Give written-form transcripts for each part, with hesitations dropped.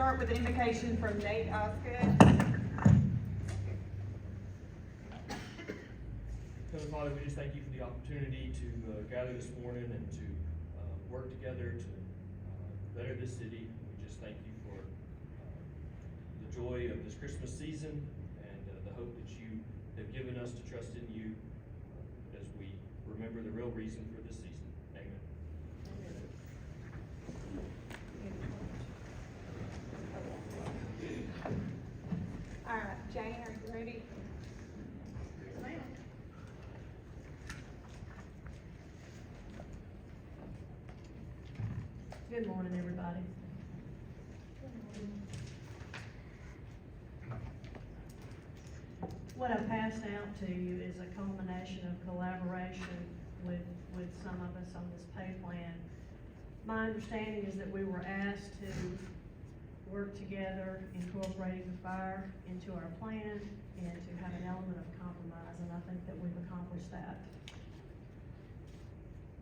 start with an invocation from Nate Osgood. Heavenly Father, we just thank you for the opportunity to gather this morning and to work together to better this city. We just thank you for the joy of this Christmas season and the hope that you have given us to trust in you as we remember the real reason for this season. Amen. All right, Jane, are you ready? Yes, ma'am. Good morning, everybody. What I passed out to you is a culmination of collaboration with some of us on this pay plan. My understanding is that we were asked to work together, incorporating the fire into our plan and to have an element of compromise, and I think that we've accomplished that.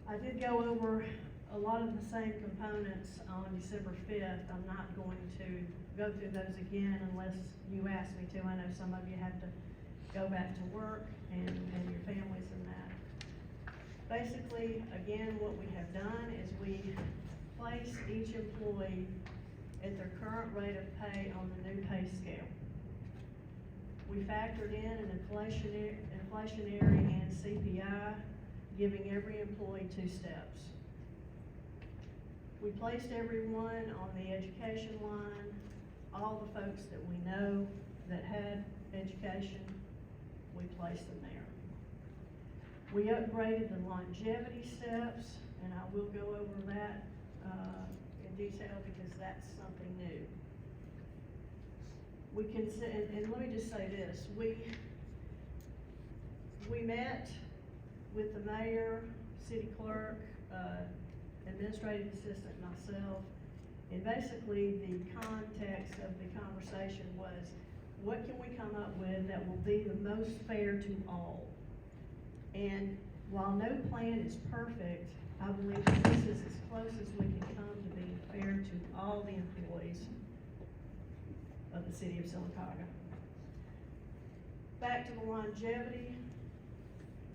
I did go over a lot of the same components on December 5th. I'm not going to go through those again unless you ask me to. I know some of you have to go back to work and your families and that. Basically, again, what we have done is we place each employee at their current rate of pay on the new pay scale. We factored in an inflationary and CPI, giving every employee 2 steps. We placed everyone on the education line, all the folks that we know that had education, we placed them there. We upgraded the longevity steps, and I will go over that in detail because that's something new. We can, and let me just say this, we met with the mayor, city clerk, administrative assistant, myself, and basically the context of the conversation was, what can we come up with that will be the most fair to all? And while no plan is perfect, I believe that this is as close as we can come to being fair to all the employees of the city of Sylacauga. Back to the longevity,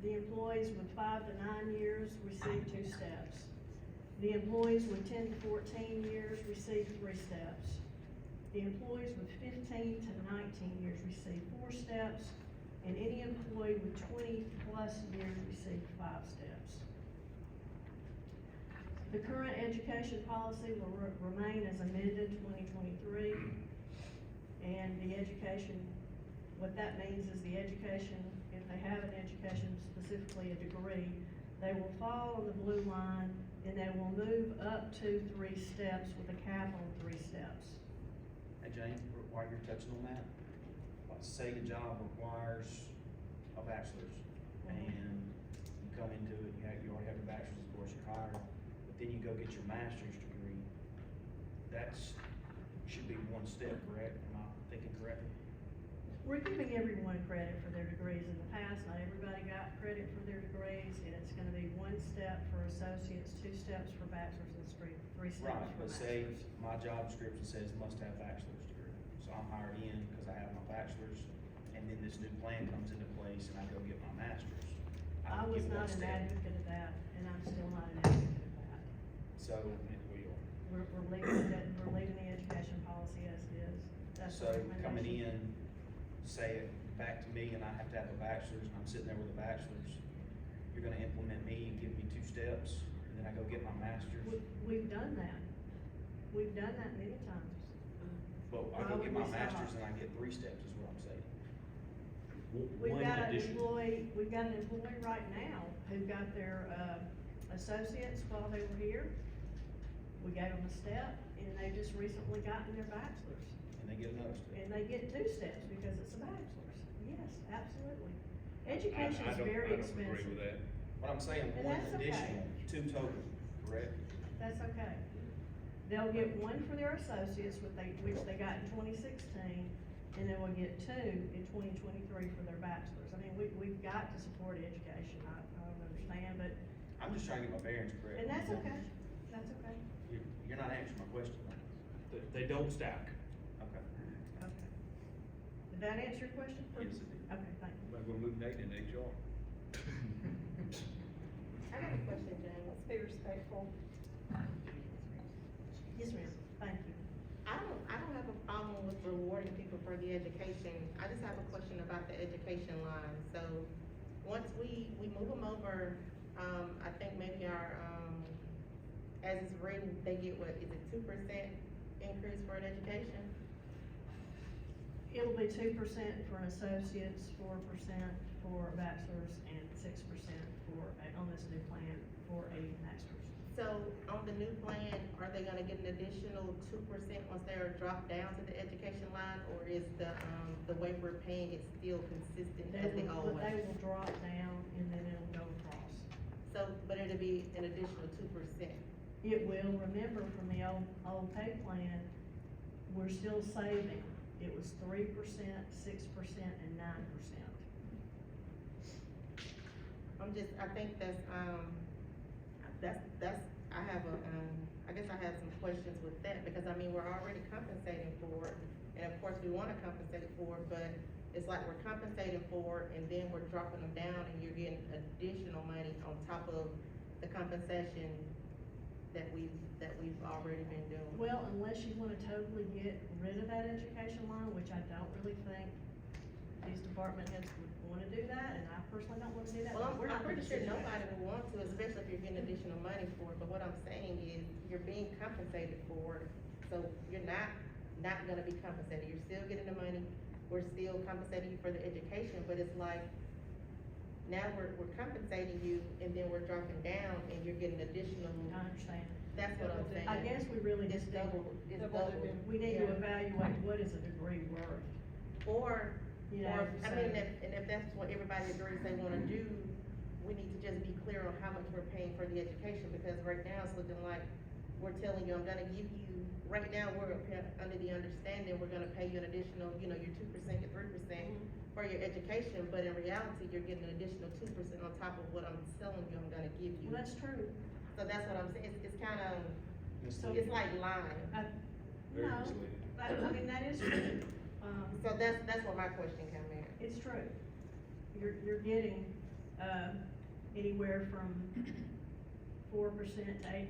the employees with 5 to 9 years receive 2 steps. The employees with 10 to 14 years receive 3 steps. The employees with 15 to 19 years receive 4 steps, and any employee with 20 plus years receive 5 steps. The current education policy will remain as amended 2023, and the education, what that means is the education, if they have an education, specifically a degree, they will fall on the blue line and they will move up to 3 steps with a cap on 3 steps. Hey Jane, while you're touching on that, let's say the job requires a bachelor's and you come into it, you already have your bachelor's, of course, you're hired, but then you go get your master's degree. That's, should be 1 step, correct? Am I thinking correctly? We're giving everyone credit for their degrees. In the past, not everybody got credit for their degrees, and it's gonna be 1 step for associates, 2 steps for bachelor's, and 3 steps Right, for but say masters. my job description says must have bachelor's degree. So I'm hired in because I have my bachelor's, and then this new plan comes into place and I go get my master's. I would was get 1 not an step. advocate of that, and I'm still not an advocate of that. So, we are. We're leaving the education policy as it is. That's the So coming recommendation. in, say it back to me and I have to have a bachelor's and I'm sitting there with a bachelor's, you're gonna implement me and give me 2 steps, and then I go get my master's. We've done that. We've done that many times. But I Why go would get my we stop? master's and I get 3 steps is what I'm saying. We've One got an addition. employee right now who got their, associates while they were here. We gave them a step, and they just recently gotten their bachelor's. And they get another step. And they get 2 steps because it's a bachelor's. Yes, absolutely. Education is very I don't expensive. agree with that. But I'm saying And 1 that's okay. additional, 2 total, correct? That's okay. They'll get 1 for their associates, which they got in 2016, and then we'll get 2 in 2023 for their bachelor's. I mean, we've got to support education, I don't understand, but, I'm just trying to get my bearings correct. and that's okay, that's okay. You're not answering my question. They don't stack. Okay. Okay. Did that answer your question? Yes, it did. Okay, thank you. Might go move Nate in HR. I got a question, James. Let's be respectful. Yes, ma'am, thank you. I don't have a problem with rewarding people for the education. I just have a question about the education line. So, once we move them over, I think maybe our, as it's written, they get what, is it 2% increase for an education? It'll be 2% for an associate's, 4% for a bachelor's, and 6% on this new plan, for a master's. So, on the new plan, are they gonna get an additional 2% once they are dropped down to the education line? Or is the way we're paying it still consistent as the old But way? they will drop down and then it'll go across. So, but it'll be an additional 2%. It will, remember from the old pay plan, we're still saving. It was 3%, 6%, and 9%. I think that's, I have a, I guess I have some questions with that, because I mean, we're already compensating for it. And of course, we wanna compensate for it, but it's like we're compensating for it, and then we're dropping them down, and you're getting additional money on top of the compensation that we've already been doing. Well, unless you wanna totally get rid of that education line, which I don't really think these department heads would wanna do that, and I personally don't wanna do that. Well, but we're I'm not the pretty sure decision nobody maker. would want to, especially if you're getting additional money for it, but what I'm saying is, you're being compensated for it, so you're not gonna be compensated, you're still getting the money, we're still compensating you for the education, but it's like, now we're compensating you, and then we're dropping down, and you're getting additional, I understand. that's what I'm saying. I guess we really It's just need, double, it's Double double. dipping. we need to Yeah. evaluate what is a degree worth, Or, you know, I so- mean, if that's what everybody agrees they wanna do, we need to just be clear on how much we're paying for the education, because right now it's looking like we're telling you, I'm gonna give you, right now, we're under the understanding, we're gonna pay you an additional, your 2%, your 3% for your education, but in reality, you're getting an additional 2% on top of what I'm telling you I'm gonna give you. Well, that's true. So that's what I'm saying, it's kinda, So- it's like lying. Very No, misleading. I mean, that is true. So that's where my question come in. It's true. You're getting, anywhere from 4% to 8%.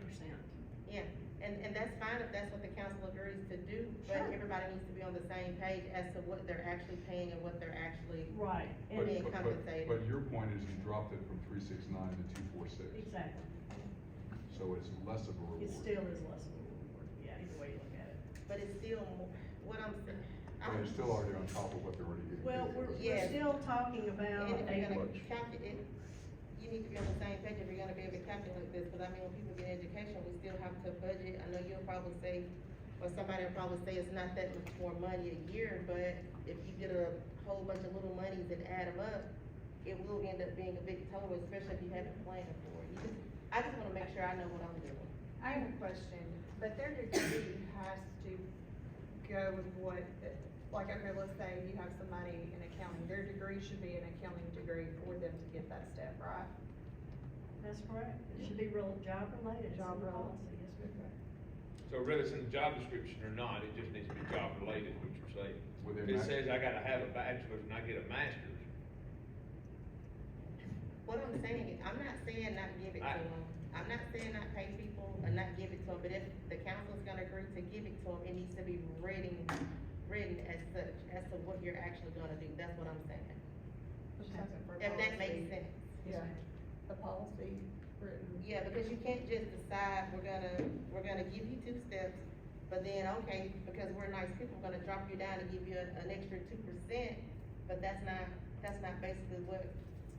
Yeah, and that's fine if that's what the council agrees to do, but Sure. everybody needs to be on the same page as to what they're actually paying and what they're actually, Right, But- and, being compensated. But your point is you dropped it from 369 to 246, exactly. so it's less of a reward. It still is less of a reward, yeah, either way you look at it. but it's still what I'm saying. But it's still already on top of what they're already getting. Well, paid. we're Yes. still talking about And if you're a, gonna calculate, you need to be on the same page if you're gonna be able to calculate this, cause I mean, when people get education, we still have to budget. I know you'll probably say, or somebody will probably say it's not that much more money a year, but if you get a whole bunch of little monies and add them up, it will end up being a big total, especially if you haven't planned for it. I just wanna make sure I know what I'm doing. I have a question, but their degree has to go with what, like, okay, let's say you have somebody in accounting, their degree should be an accounting degree for them to get that step, right? that's correct. It should be job related, it's in Job the related. policy, yes, ma'am. So whether it's in the job description or not, it just needs to be job related, what you're saying. Within If it that- says I gotta have a bachelor's and I get a master's, What I'm saying is, I'm not saying not give it to them. I'm not saying not pay people or not give it to them, but if the council's gonna agree to give it to them, it needs to be written as such, as to what you're actually gonna do. That's what I'm saying. Something for If that policy. makes sense. Yeah, the policy written. Yeah, because you can't just decide, we're gonna give you 2 steps, but then, okay, because we're nice people, we're gonna drop you down and give you an extra 2%, but that's not basically what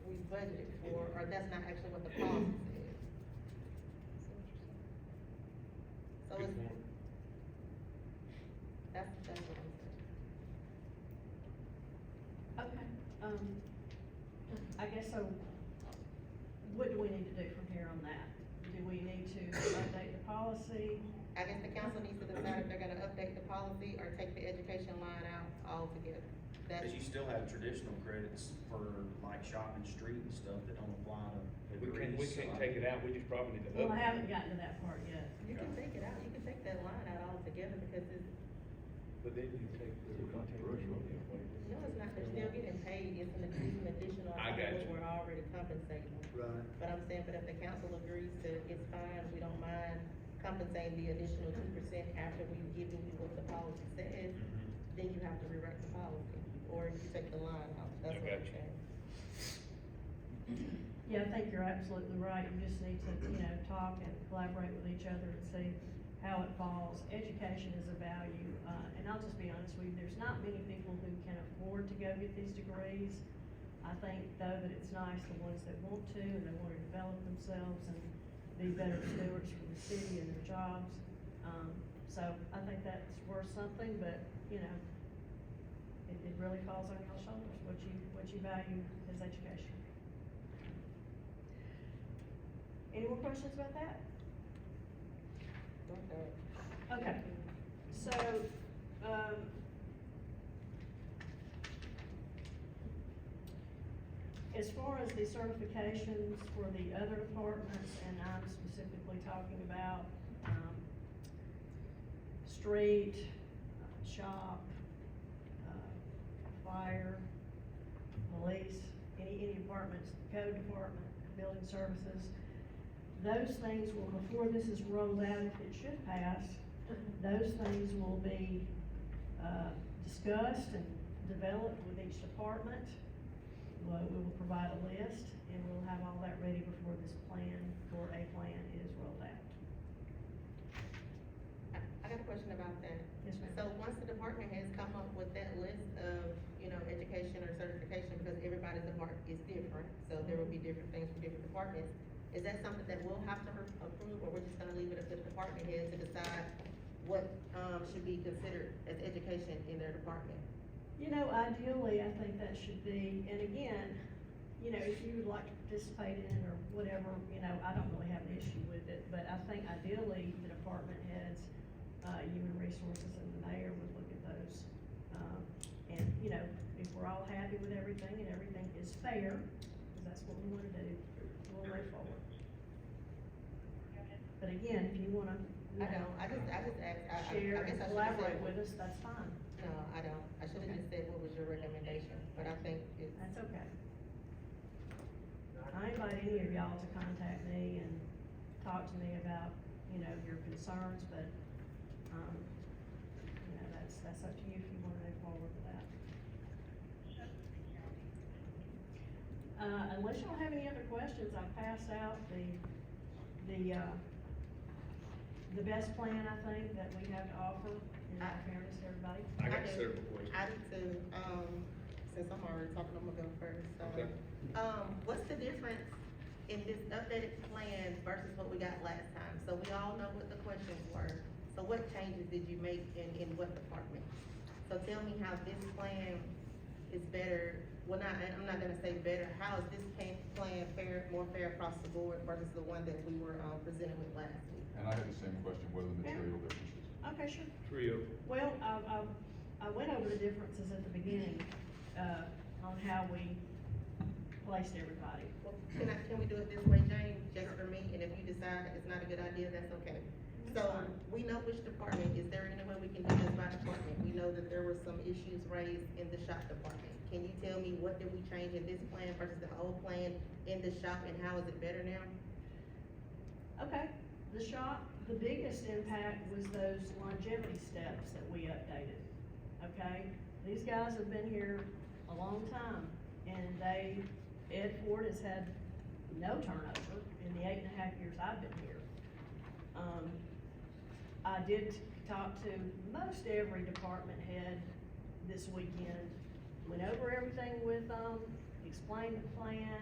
we budgeted for, or that's not actually what the policy says. So good it's, point. that's what I'm saying. Okay, I guess so, what do we need to do from here on that? Do we need to update the policy? I guess the council needs to decide if they're gonna update the policy or take the education line out altogether. That's, Cause you still have traditional credits for like shopping street and stuff that don't apply to We degrees. can't take it out, we just probably need to Well, I update. haven't gotten to that part yet. you can take it out, you can take that line out altogether, because it's, But then you take the. no, it's not, they're still getting paid, it's an additional on I top got of what you. we're already compensating. Right. But I'm saying, but if the council agrees to, it's fine, we don't mind compensating the additional 2% after we've given you what the policy says, then you have to rewrite the policy, or you take the line out, that's I what I'm got you. saying. Yeah, I think you're absolutely right, you just need to, talk and collaborate with each other and see how it falls. Education is a value, and I'll just be honest with you, there's not many people who can afford to go get these degrees. I think though that it's nice, the ones that want to, and they wanna develop themselves and be better stewards for the city and their jobs. So I think that's worth something, but, it really falls on your shoulders, what you value is education. Any more questions about that? Okay, so, as far as the certifications for the other departments, and I'm specifically talking about, street, shop, fire, police, any departments, code department, building services, those things will, before this is rolled out, if it should pass, those things will be, discussed and developed with each department. We will provide a list, and we'll have all that ready before this plan, or a plan is rolled out. I got a question about that. Yes, ma'am. So once the department has come up with that list of, education or certification, because everybody's department is different, so there will be different things for different departments, is that something that we'll have to approve, or we're just gonna leave it up to the department head to decide what, should be considered as education in their department? Ideally, I think that should be, and again, if you would like to participate in it or whatever, I don't really have an issue with it, but I think ideally, the department heads, human resources and the mayor would look at those. And, if we're all happy with everything and everything is fair, because that's what we wanna do, we'll move forward. But again, if you wanna, I don't, I just asked, share I guess and I should've collaborate said- with us, that's fine, No, I don't, I should've just said what was your recommendation, but I think it's. that's okay. I invite any of y'all to contact me and talk to me about, your concerns, but, that's up to you if you wanna move forward with that. Unless y'all have any other questions, I've passed out the best plan, I think, that we have to offer, in all fairness to everybody. I got do. several questions. I do too, since I'm already talking, I'm gonna go first, so. Okay. What's the difference in this updated plan versus what we got last time? So we all know what the questions were, so what changes did you make in what department? So tell me how this plan is better, well, I'm not gonna say better, how is this plan fair, more fair across the board versus the one that we were, presented with last week? And I had the same question, what are the material differences? Okay, sure. Three of them. Well, I went over the differences at the beginning, on how we placed everybody. Well, can we do it this way, Jane, just for me, and if you decide it's not a good idea, that's okay. That's So, fine. we know which department, is there any way we can do this by department? We know that there were some issues raised in the shop department. Can you tell me what did we change in this plan versus the old plan in the shop, and how is it better now? Okay, the shop, the biggest impact was those longevity steps that we updated, okay? These guys have been here a long time, and Ed Ford has had no turnover in the 8.5 years I've been here. I did talk to most every department head this weekend, went over everything with them, explained the plan,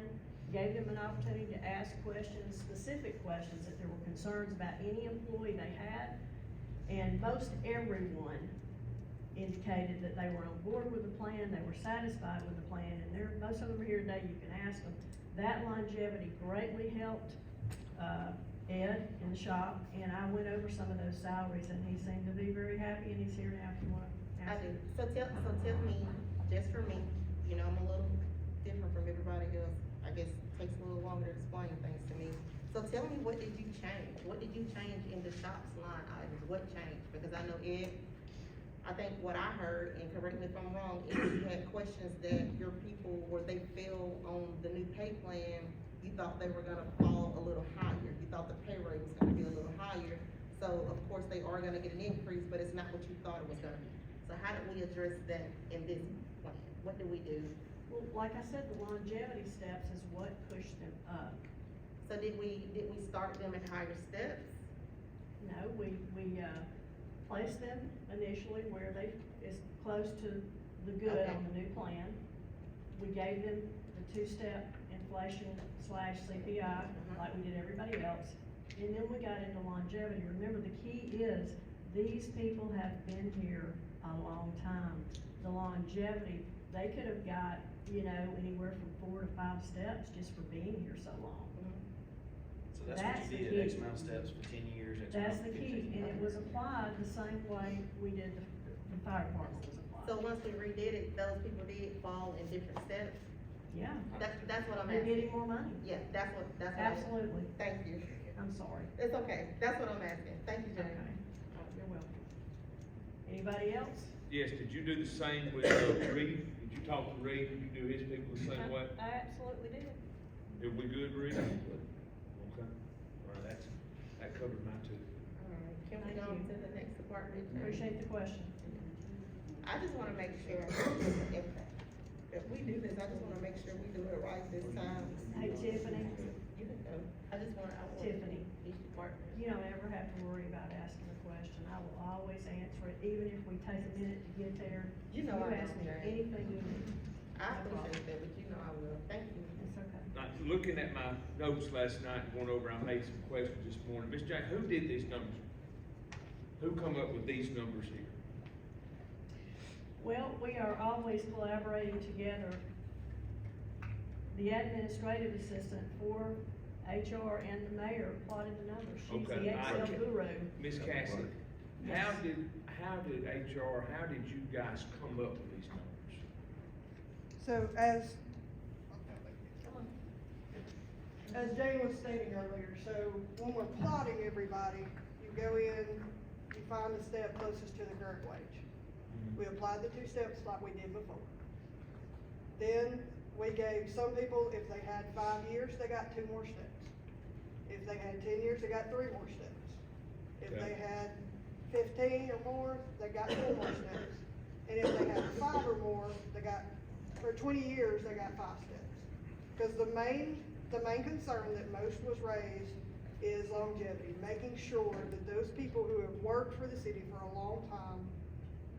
gave them an opportunity to ask questions, specific questions, if there were concerns about any employee they had. And most everyone indicated that they were on board with the plan, they were satisfied with the plan, and most of them are here today, you can ask them. That longevity greatly helped, Ed in the shop, and I went over some of those salaries, and he seemed to be very happy, and he's here now if you wanna I ask do, him. so tell me, just for me, you know, I'm a little different from everybody else. I guess it takes a little longer to explain things to me. So tell me, what did you change? What did you change in the shop's line items? What changed? Because I know Ed, I think what I heard, and correct me if I'm wrong, is you had questions that your people, where they fell on the new pay plan, you thought they were gonna fall a little higher. You thought the pay rate was gonna be a little higher. So of course, they are gonna get an increase, but it's not what you thought it was gonna be. So how did we address that in this plan? What did we do? Well, like I said, the longevity steps is what pushed them up. So did we start them at higher steps? No, we placed them initially where they is close to the good Okay. on the new plan. We gave them the two-step inflation / CPI, like we did everybody else. And then we got into longevity. Remember, the key is, these people have been here a long time. The longevity, they could have got, you know, anywhere from 4 to 5 steps just for being here so long. So that's That's what you the did, X key. amount of steps for 10 years, X amount That's for the 15 key, and it was applied the same way we did the fire department was applied. So once we redid it, those people did fall in different steps? Yeah, That's what I'm they're asking. getting more money. Yeah, that's what. Absolutely. Thank you. I'm sorry. It's okay, that's what I'm asking. Thank you, Okay. Jane. You're welcome. Anybody else? Yes, did you do the same with, Reed? Did you talk to Reed? Did you do his people the same way? I absolutely did. Did we good, Reed? Okay. All right, that covered my two. Alright, can we Thank go on you. to the next department? Appreciate the question. I just wanna make sure, if we do this, I just wanna make sure we do it right this time. Hey, Tiffany. You can go. I want Tiffany. each department. You don't ever have to worry about asking a question. I will always answer it, even if we take a minute to get there. You know I ask me know, Jane. anything you need. I appreciate that, but you know I will. Thank you. It's okay. Now, looking at my notes last night, going over, I made some questions this morning. Ms. Jane, who did these numbers? Who come up with these numbers here? Well, we are always collaborating together. The administrative assistant for HR and the mayor plotted the numbers. She's Okay, the Excel okay. guru. Ms. Cassie, how did HR, how did you guys come up with these numbers? So as Jane was stating earlier, so when we're plotting everybody, you go in, you find the step closest to the current wage. We applied the 2 steps like we did before. Then we gave some people, if they had 5 years, they got 2 more steps. If they had 10 years, they got 3 more steps. If Okay. they had 15 or more, they got 4 more steps. And if they had 5 or more, for 20 years, they got 5 steps. Because the main concern that most was raised is longevity, making sure that those people who have worked for the city for a long time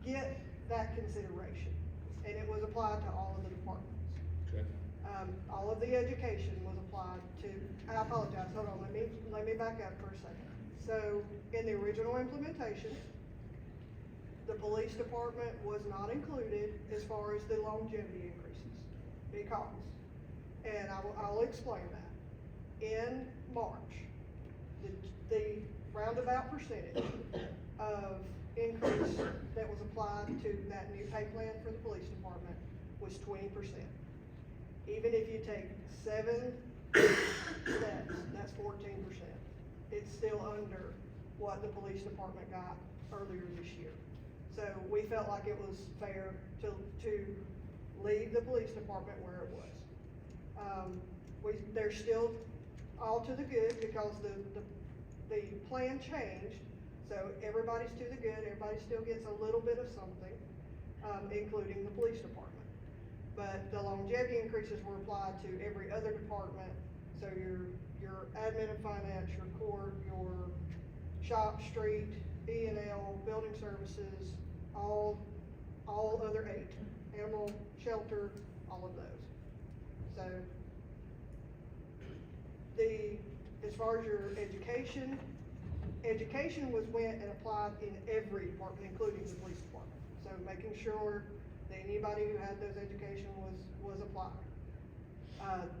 get that consideration. And it was applied to all of the departments. Okay. All of the education was applied to, I apologize, hold on, let me back up for a second. So, in the original implementation, the police department was not included as far as the longevity increases, because, and I'll explain that. In March, the roundabout percentage of increase that was applied to that new pay plan for the police department was 20%. Even if you take 7 steps, that's 14%. It's still under what the police department got earlier this year. So we felt like it was fair to leave the police department where it was. They're still all to the good, because the plan changed, so everybody's to the good, everybody still gets a little bit of something, including the police department. But the longevity increases were applied to every other department, so your admin and finance, your court, your shop, street, E&L, building services, all other 8, animal shelter, all of those. So, as far as your education went and applied in every department, including the police department. So making sure that anybody who had those education was applied.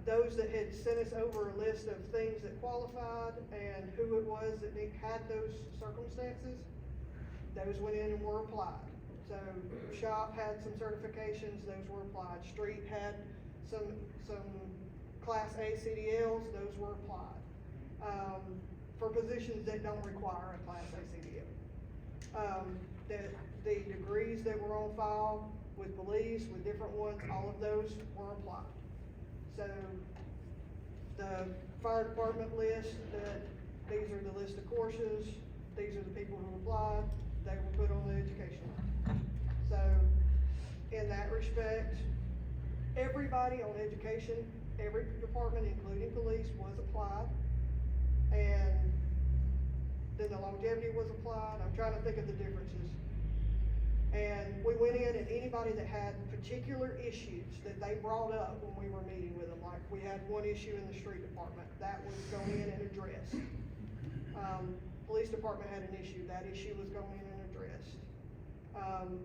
Those that had sent us over a list of things that qualified and who it was that had those circumstances, those went in and were applied. So shop had some certifications, those were applied. Street had some Class A CDLs, those were applied. For positions that don't require a Class A CDL. The degrees that were on file with police, with different ones, all of those were applied. So the fire department list, these are the list of courses, these are the people who applied, they were put on the education line. So, in that respect, everybody on education, every department, including police, was applied. And then the longevity was applied. I'm trying to think of the differences. And we went in, and anybody that had particular issues that they brought up when we were meeting with them, like we had one issue in the street department, that was going in and addressed. Police department had an issue, that issue was going in and addressed.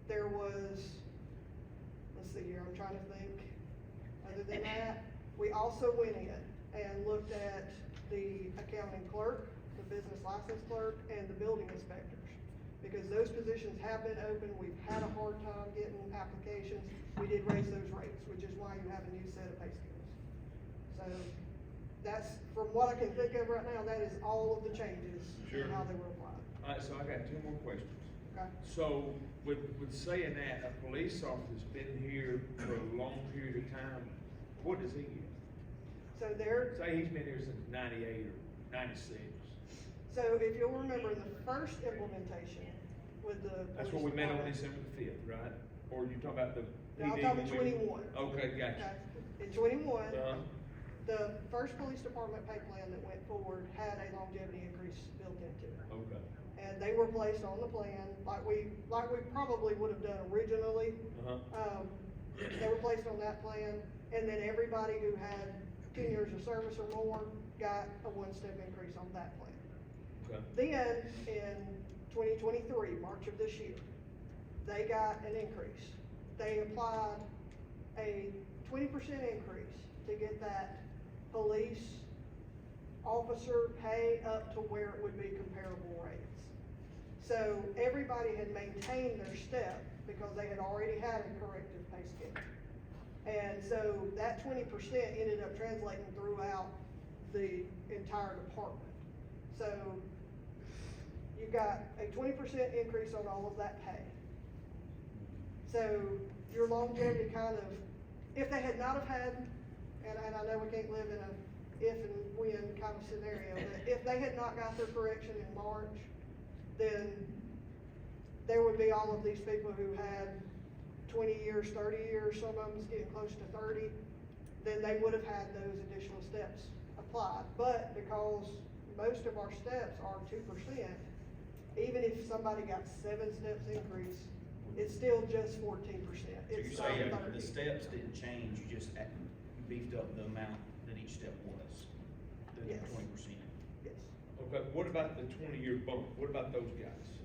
There was, let's see here, I'm trying to think. Other than that, we also went in and looked at the accounting clerk, the business license clerk, and the building inspectors. Because those positions have been open, we've had a hard time getting applications, we did raise those rates, which is why you have a new set of pay scales. So, that's, from what I can think of right now, that is all of the changes Sure. and how they were applied. Alright, so I got two more questions. Okay? So, with saying that, a police officer's been here for a long period of time, what does he get? So there, Say he's been here since 98 or 96. so if you'll remember the first implementation with the. That's what we met on December the 5th, right? Or you talking about the No, I'm PD talking when we- 21. Okay, gotcha. Okay. In 21, Uh-huh. the first police department pay plan that went forward had a longevity increase built into it. Okay. And they were placed on the plan, like we probably would have done originally. Uh-huh. They were placed on that plan, and then everybody who had 10 years of service or more got a one-step increase on that plan. Okay. Then, in 2023, March of this year, they got an increase. They applied a 20% increase to get that police officer pay up to where it would be comparable rates. So everybody had maintained their step because they had already had a corrective pay scale. And so that 20% ended up translating throughout the entire department. So you got a 20% increase on all of that pay. So your longevity kind of, if they had not have had, and I know we can't live in a if and when kind of scenario, but if they had not got their correction in March, then there would be all of these people who had 20 years, 30 years, some of them's getting close to 30, then they would have had those additional steps applied. But because most of our steps are 2%, even if somebody got 7 steps increase, it's still just 14%. So It's you're not saying 30. the steps didn't change, you just beefed up the amount that each step was, the Yes. 20%. Yes. Okay, what about the 20-year bump? What about those guys?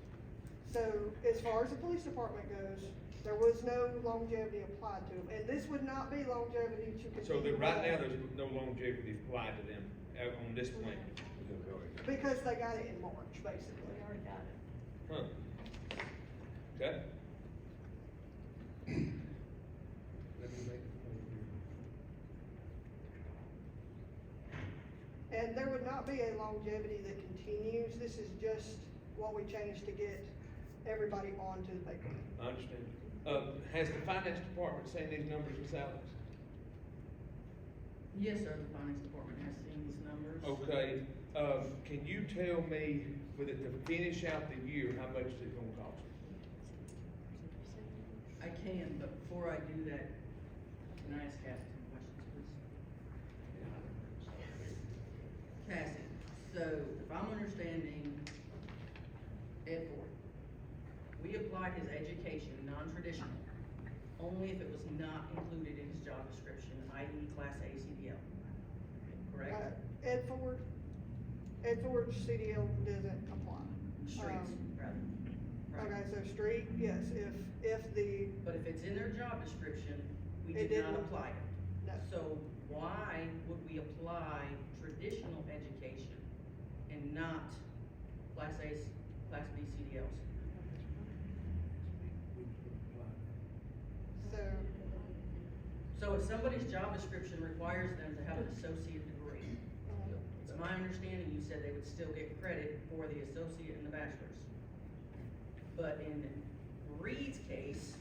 So as far as the police department goes, there was no longevity applied to them, and this would not be longevity to continue. So that right now, on, there's no longevity applied to them on this plan? because they got it in March, basically. We already got it. Huh. Okay. Let me make a point here. And there would not be a longevity that continues. This is just what we changed to get everybody onto the pay plan. I understand. Has the finance department seen these numbers, Ms. Alex? Yes, sir, the finance department has seen these numbers. Okay, can you tell me, with it to finish out the year, how much it's gonna cost? I can, but before I do that, can I ask Cassie some questions, please? Cassie, so if I'm understanding Ed Ford, we applied his education, non-traditional, only if it was not included in his job description, i.e. Class A CDL, correct? Ed Ford's CDL doesn't apply. Streets, rather. Right. Okay, so street, yes, if the, But if it's in their job description, we It did not didn't. apply it. no, So why would we apply traditional education and not Class A's, Class B CDLs? So if somebody's job description requires them to have an associate degree, it's my understanding you said they would still get credit for the associate and the bachelor's. But in Reed's case,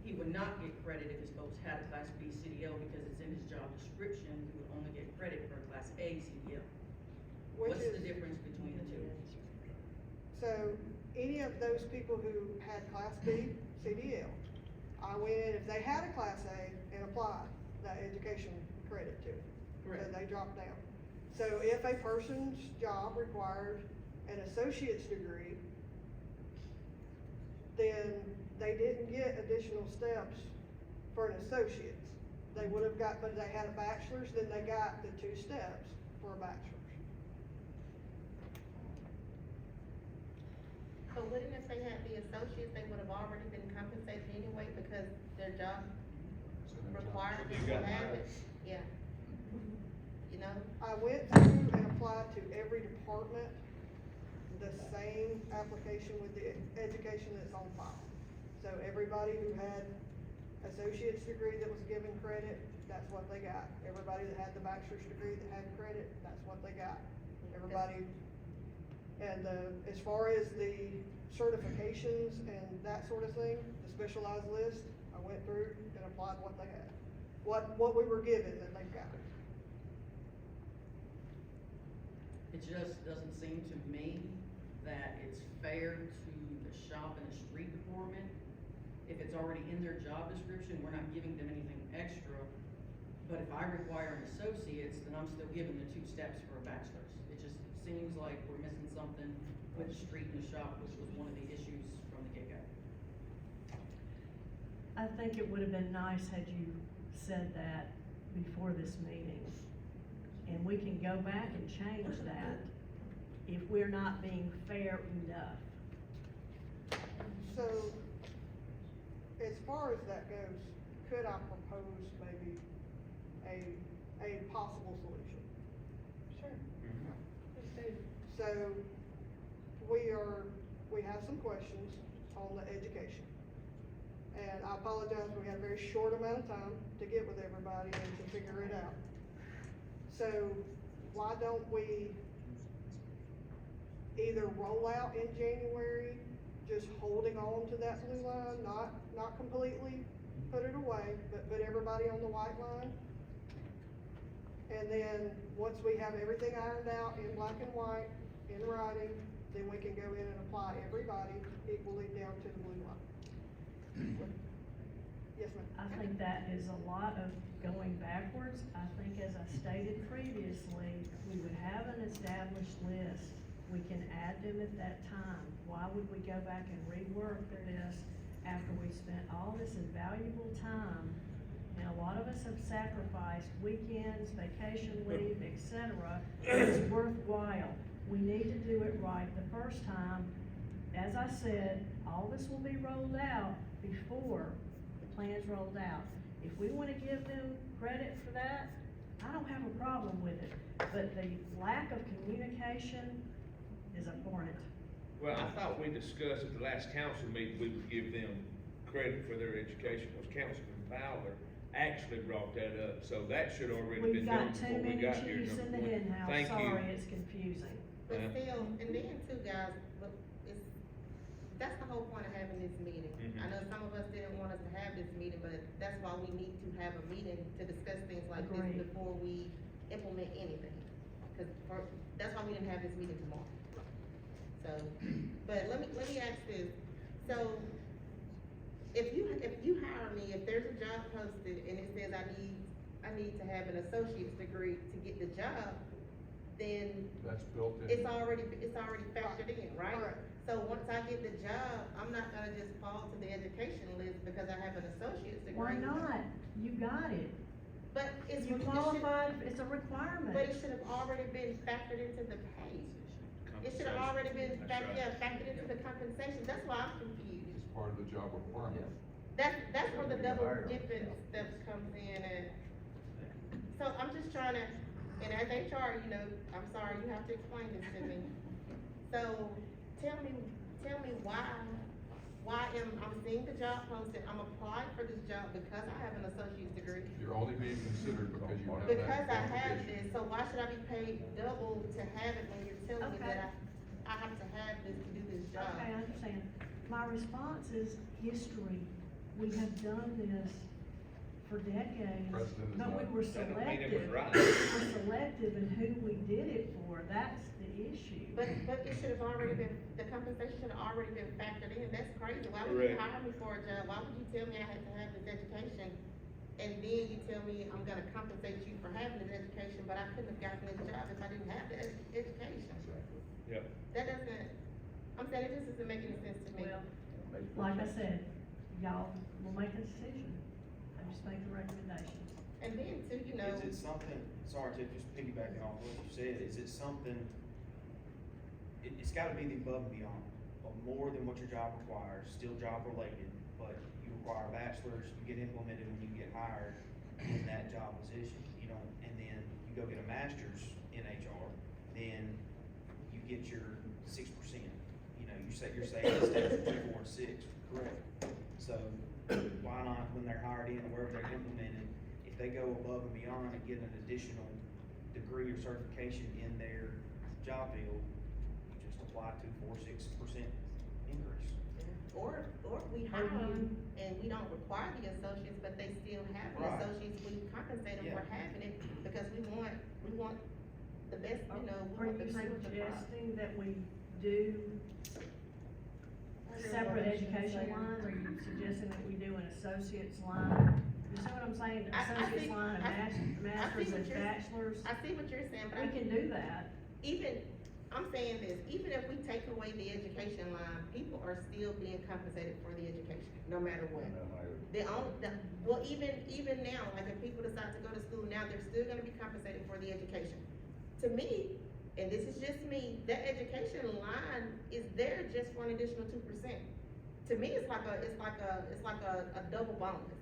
he would not get credit if his folks had a Class B CDL because it's in his job description, he would only get credit for a Class A CDL. Which What's is- the difference between the two? So, any of those people who had Class B CDL, I went in, if they had a Class A, and applied that education credit to it. Correct. So they dropped down. So if a person's job required an associate's degree, then they didn't get additional steps for an associate's. They would have got, but they had a bachelor's, then they got the 2 steps for a bachelor's. But wouldn't if they had the associates, they would have already been compensated anyway because their job required So them you to got have mine. it? Yeah. You know? I went through and applied to every department, the same application with the education that's on file. So everybody who had associate's degree that was given credit, that's what they got. Everybody that had the bachelor's degree that had credit, that's what they got. Everybody, and, as far as the certifications and that sort of thing, the specialized list, I went through and applied what they had. What we were given that they got. It just doesn't seem to me that it's fair to the shop and the street department. If it's already in their job description, we're not giving them anything extra. But if I require an associate's, then I'm still giving the 2 steps for a bachelor's. It just seems like we're missing something with the street and the shop, which was one of the issues from the get-go. I think it would have been nice had you said that before this meeting. And we can go back and change that if we're not being fair enough. So, as far as that goes, could I propose maybe a possible solution? Sure. Mm-hmm. Let's do. So, we have some questions on the education. And I apologize, we had a very short amount of time to get with everybody and to figure it out. So, why don't we either roll out in January, just holding on to that blue line, not completely put it away, but put everybody on the white line? And then, once we have everything ironed out in black and white, in writing, then we can go in and apply everybody equally down to the blue line. Yes, ma'am? I think that is a lot of going backwards. I think, as I stated previously, we would have an established list. We can add them at that time. Why would we go back and rework this after we spent all this invaluable time? And a lot of us have sacrificed weekends, vacation leave, etc. It's worthwhile. We need to do it right the first time. As I said, all this will be rolled out before the plan's rolled out. If we wanna give them credit for that, I don't have a problem with it. But the lack of communication is abhorrent. Well, I thought we discussed at the last council meeting, we would give them credit for their education, was Councilman Fowler actually brought that up, so that should already We've been done got too before we many got here. chiefs in the number one. hen house, Thank you. sorry, it's confusing. But Yeah. still, and then too, guys, look, that's the whole point of having this meeting. Mhm. I know some of us didn't want us to have this meeting, but that's why we need to have a meeting to discuss things like this Agreed. before we implement anything. That's why we didn't have this meeting tomorrow. So, but let me ask this, so, if you hire me, if there's a job posted and it says I need to have an associate's degree to get the job, then That's built in. it's already factored in, right? Correct. So once I get the job, I'm not gonna just fall to the education list because I have an associate's degree. Why not? You got it. But it's. You it should- qualified, it's a requirement. But it should have already been factored into the pay. It should have already been That's right. factored into the compensation, that's why I'm confused. It's part of the job requirement. That's where the double dipping stuff comes in and, so I'm just trying to, and as HR, you know, I'm sorry, you have to explain this to me. So, tell me why I'm seeing the job posted, I'm applying for this job because I have an associate's degree. You're only being considered because you have that Because I have qualification. this, so why should I be paid double to have it when you're telling me Okay. that I have to have this to do this job? Okay, I understand. My response is history. We have done this for decades, Precedent is but we not- were That don't mean it was selective. right. We were selective in who we did it for. That's the issue. But it should have already been, the compensation should have already been factored in, that's crazy, why would you Correct. hire me for a job, why would you tell me I had to have this education? And then you tell me I'm gonna compensate you for having this education, but I couldn't have gotten this job if I didn't have the education. Exactly. Yep. That doesn't, I'm saying, it just doesn't make any sense to me. Well, like I said, y'all will make a decision. I just make the recommendations. And then too, you know, Is it something, sorry, Tiff, just piggybacking off what you said, is it something, it's gotta be the above and beyond, or more than what your job requires, still job related, but you require a bachelor's, you get implemented when you get hired in that job position, you don't, and then you go get a master's in HR, then you get your 6%. You know, you set your savings stats at 2, 4, and 6, correct? So, why not, when they're hired in, wherever they're implemented, if they go above and beyond and get an additional degree or certification in their job field, you just apply 2, 4, 6% increase. or we hire them and we don't require the associates, but they still have the Right. associates, we compensate them for Yeah. having it, because we want the best, you know, we Are want the you cream of the crop. suggesting that we do separate education lines? Are you suggesting that we do an associate's line? You see what I'm saying? I Associate's see- line, a I see master's what and you're- bachelor's? I see what you're saying, but We can do that. even, I'm saying this, even if we take away the education line, people are still being compensated for the education, no matter what. Well, even now, like if people decide to go to school now, they're still gonna be compensated for the education. To me, and this is just me, that education line is there just for an additional 2%. To me, it's like a double bonus,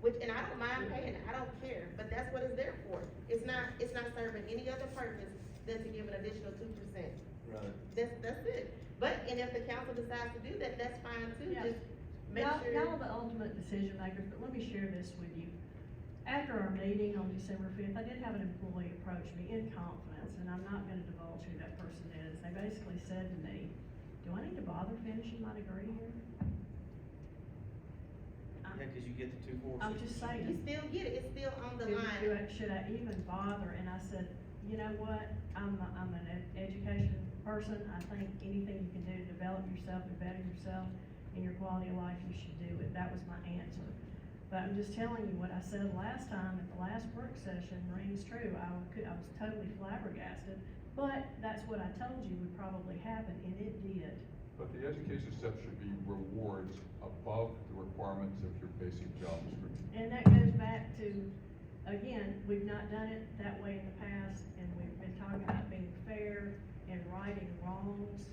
which, and I don't mind paying it, I don't care, but that's what it's there for. It's not serving any other purpose than to give an additional 2%. Right. That's it. But, and if the council decides to do that, that's fine too, Yeah. just make Y'all sure. are the ultimate decision makers, but let me share this with you. After our meeting on December 5th, I did have an employee approach me in confidence, and I'm not gonna divulge who that person is. They basically said to me, do I need to bother finishing my degree here? Yeah, cause you get the 2, 4, 6%. I'm just saying. You still get it, it's still on the line. Should I even bother? And I said, you know what, I'm an education person, I think anything you can do to develop yourself and better yourself in your quality of life, you should do it. That was my answer. But I'm just telling you, what I said last time at the last work session rings true. I was totally flabbergasted, but that's what I told you would probably happen, and it did. But the education step should be rewards above the requirements of your basic job description. And that goes back to, again, we've not done it that way in the past, and we've been talking about being fair and righting wrongs.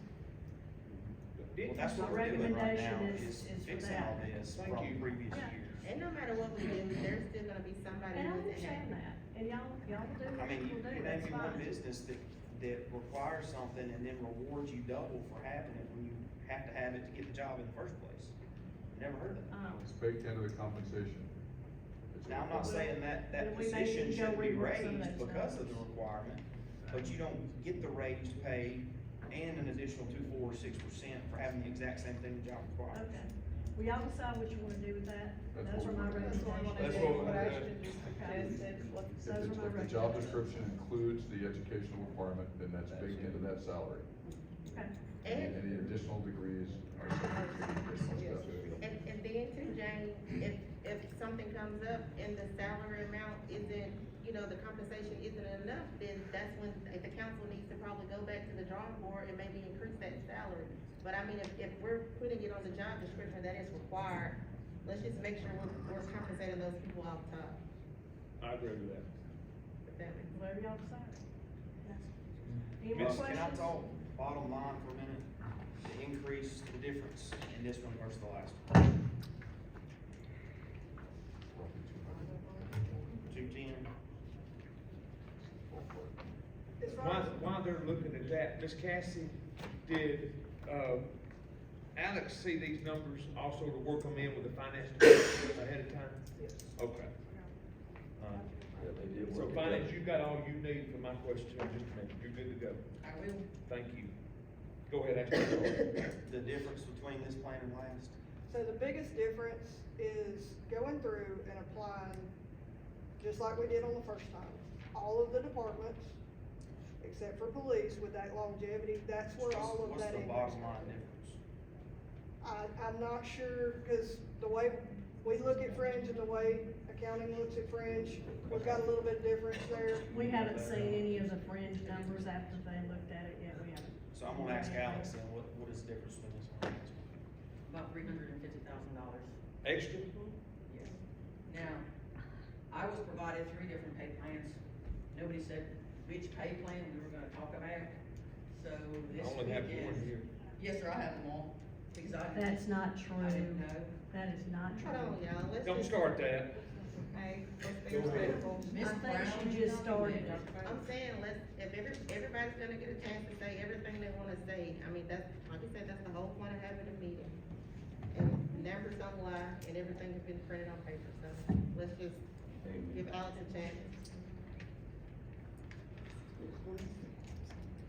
Well, that's what My we're doing right recommendation now, is is for fixing that. all this Thank from you. previous Yeah. years. And no matter what we do, there's still gonna be somebody And I who isn't understand happy. that, and y'all will do I what mean, you you will do, name that's me one fine. business that requires something and then rewards you double for having it when you have to have it to get the job in the first place. Never heard of that. It's baked into the compensation. It's a Now, I'm not saying that Then we may position need to go should be rework some of raised those because of the numbers. requirement, but you don't get the raised pay and an additional 2, 4, or 6% for having the exact same thing the job requires. Okay, well, y'all decide what you wanna do with that, That's those are what my we're doing. recommendations. That's what we're Ashton just suggested, Those are my If the job recommendations. description includes the educational requirement, then that's baked into that salary. Okay, And any additional degrees are subject to the additional step. And then too, Jane, if something comes up and the salary amount isn't, you know, the compensation isn't enough, then that's when, the council needs to probably go back to the drawing board and maybe increase that salary. But I mean, if we're putting it on the job description that is required, let's just make sure we're compensating those people off top. I agree with that. If that makes whatever y'all decide. Any more Miss, questions? can I talk bottom line for a minute? To increase the difference in this one versus the last one. Roughly 200. 210, As far as, While they're looking at that, Miss Cassie, did, Alex see these numbers also to work them in with the finance department ahead of time? Yes. Okay. Yeah, they did So work finance, together. you've got all you need for my question in just a minute, you're good to go. I will. Thank you. Go ahead, ask your question. The difference between this plan and last? So the biggest difference is going through and applying, just like we did on the first time, all of the departments, except for police with that longevity, that's where all of that What's the increase. bottom line difference? I'm not sure, cause the way we look at fringe and the way accounting looks at fringe, we've got a little bit difference there. We haven't seen any of the fringe numbers after they looked at it yet, we haven't. So I'm gonna ask Alex then, what is the difference between this one and this one? About $350,000. Extra? Yes. Now, I was provided 3 different pay plans. Nobody said which pay plan we were gonna talk about. So this I only have one weekend. here. Yes, sir, I have them all. Because That's not I true. didn't know. That is not true. Hold on, y'all, let's Don't just. start that. Hey, let's be Go ahead. respectful. Miss I think Brown, she just started. I'm saying, if everybody's gonna get a chance to say everything they wanna say, I mean, that's, like I said, that's the whole point of having a meeting. And numbers don't lie, and everything has been printed on paper, so let's just give Alex a chance.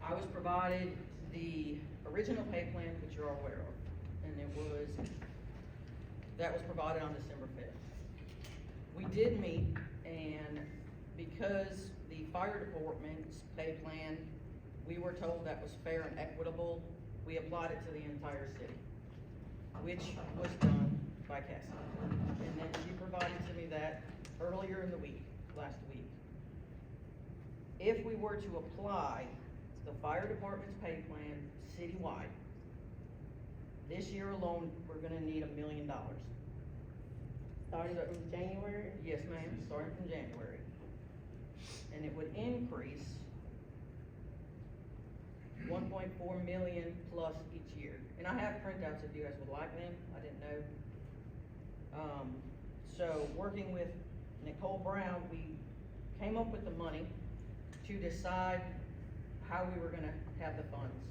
I was provided the original pay plan, which you're all aware of, and that was provided on December 5th. We did meet, and because the fire department's pay plan, we were told that was fair and equitable, we applied it to the entire city, which was done by Cassie. And then she provided to me that earlier in the week, last week. If we were to apply the fire department's pay plan citywide, this year alone, we're gonna need $1 million. Starting from January? Yes, ma'am, starting from January. And it would increase 1.4 million plus each year. And I have printouts if you guys would like them, I didn't know. So working with Nicole Brown, we came up with the money to decide how we were gonna have the funds.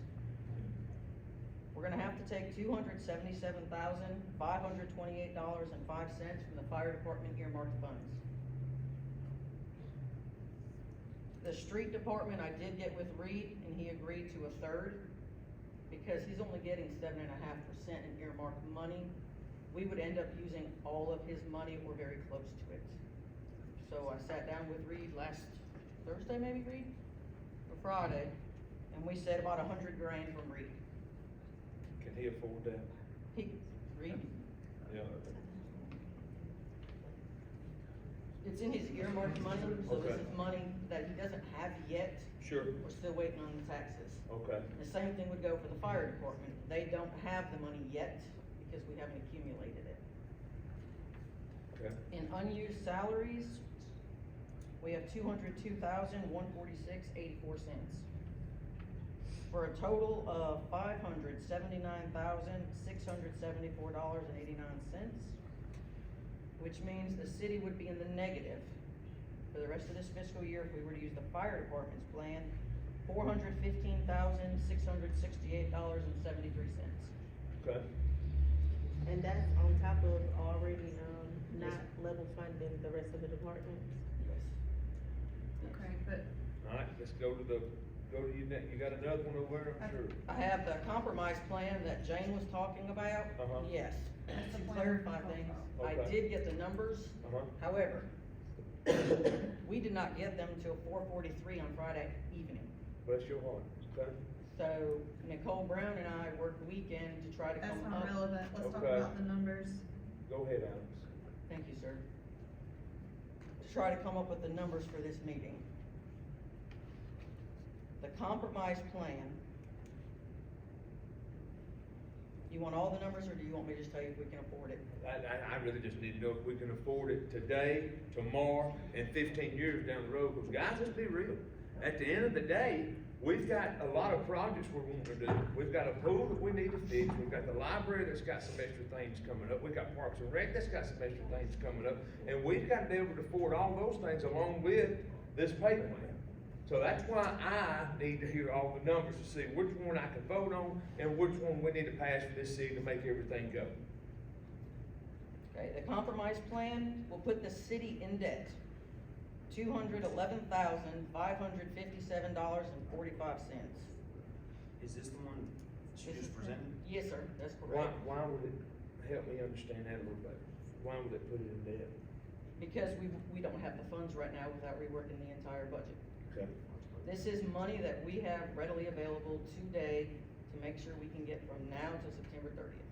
We're gonna have to take $277,528.05 from the fire department earmarked funds. The street department, I did get with Reed, and he agreed to 1/3, because he's only getting 7.5% in earmarked money. We would end up using all of his money or very close to it. So I sat down with Reed last Thursday, maybe, Reed? Or Friday, and we said about $100,000 from Reed. Can he afford that? Reed? Yeah. It's in his earmarked money, so this Okay. is money that he doesn't have yet. Sure. We're still waiting on the taxes. Okay. The same thing would go for the fire department. They don't have the money yet because we haven't accumulated it. Okay. In unused salaries, we have $202,146.84. For a total of $579,674.89, which means the city would be in the negative for the rest of this fiscal year if we were to use the fire department's plan, $415,668.73. Okay. And that's on top of already, not level funding the rest of the departments? Yes. Okay, but All right, let's go to you next. You got another one over there, I'm sure. I have the compromise plan that Jane was talking about. Uh-huh. Yes, That's the to plan clarify we're talking things, about. I Okay. did get the numbers, Uh-huh. however, we did not get them till 4:43 on Friday evening. Bless your heart, okay? So Nicole Brown and I worked weekend to try to that's come not up. relevant, let's talk Okay. about the numbers. Go ahead, Alex. Thank you, sir. To try to come up with the numbers for this meeting. The compromise plan. You want all the numbers, or do you want me to just tell you if we can afford it? I really just need to know if we can afford it today, tomorrow, and 15 years down the road, because guys, let's be real. At the end of the day, we've got a lot of projects we're wanting to do. We've got a pool that we need to fix, we've got the library that's got some extra things coming up, we've got Parks and Rec that's got some extra things coming up, and we've got to be able to afford all those things along with this pay plan. So that's why I need to hear all the numbers to see which one I can vote on and which one we need to pass for this city to make everything go. Okay, the compromise plan will put the city in debt, $211,557.45. Is this the one she just presented? Yes, sir, that's Why, correct. why would it, help me understand that a little better? Why would it put it in debt? Because we don't have the funds right now without reworking the entire budget. Okay. This is money that we have readily available today to make sure we can get from now to September 30th.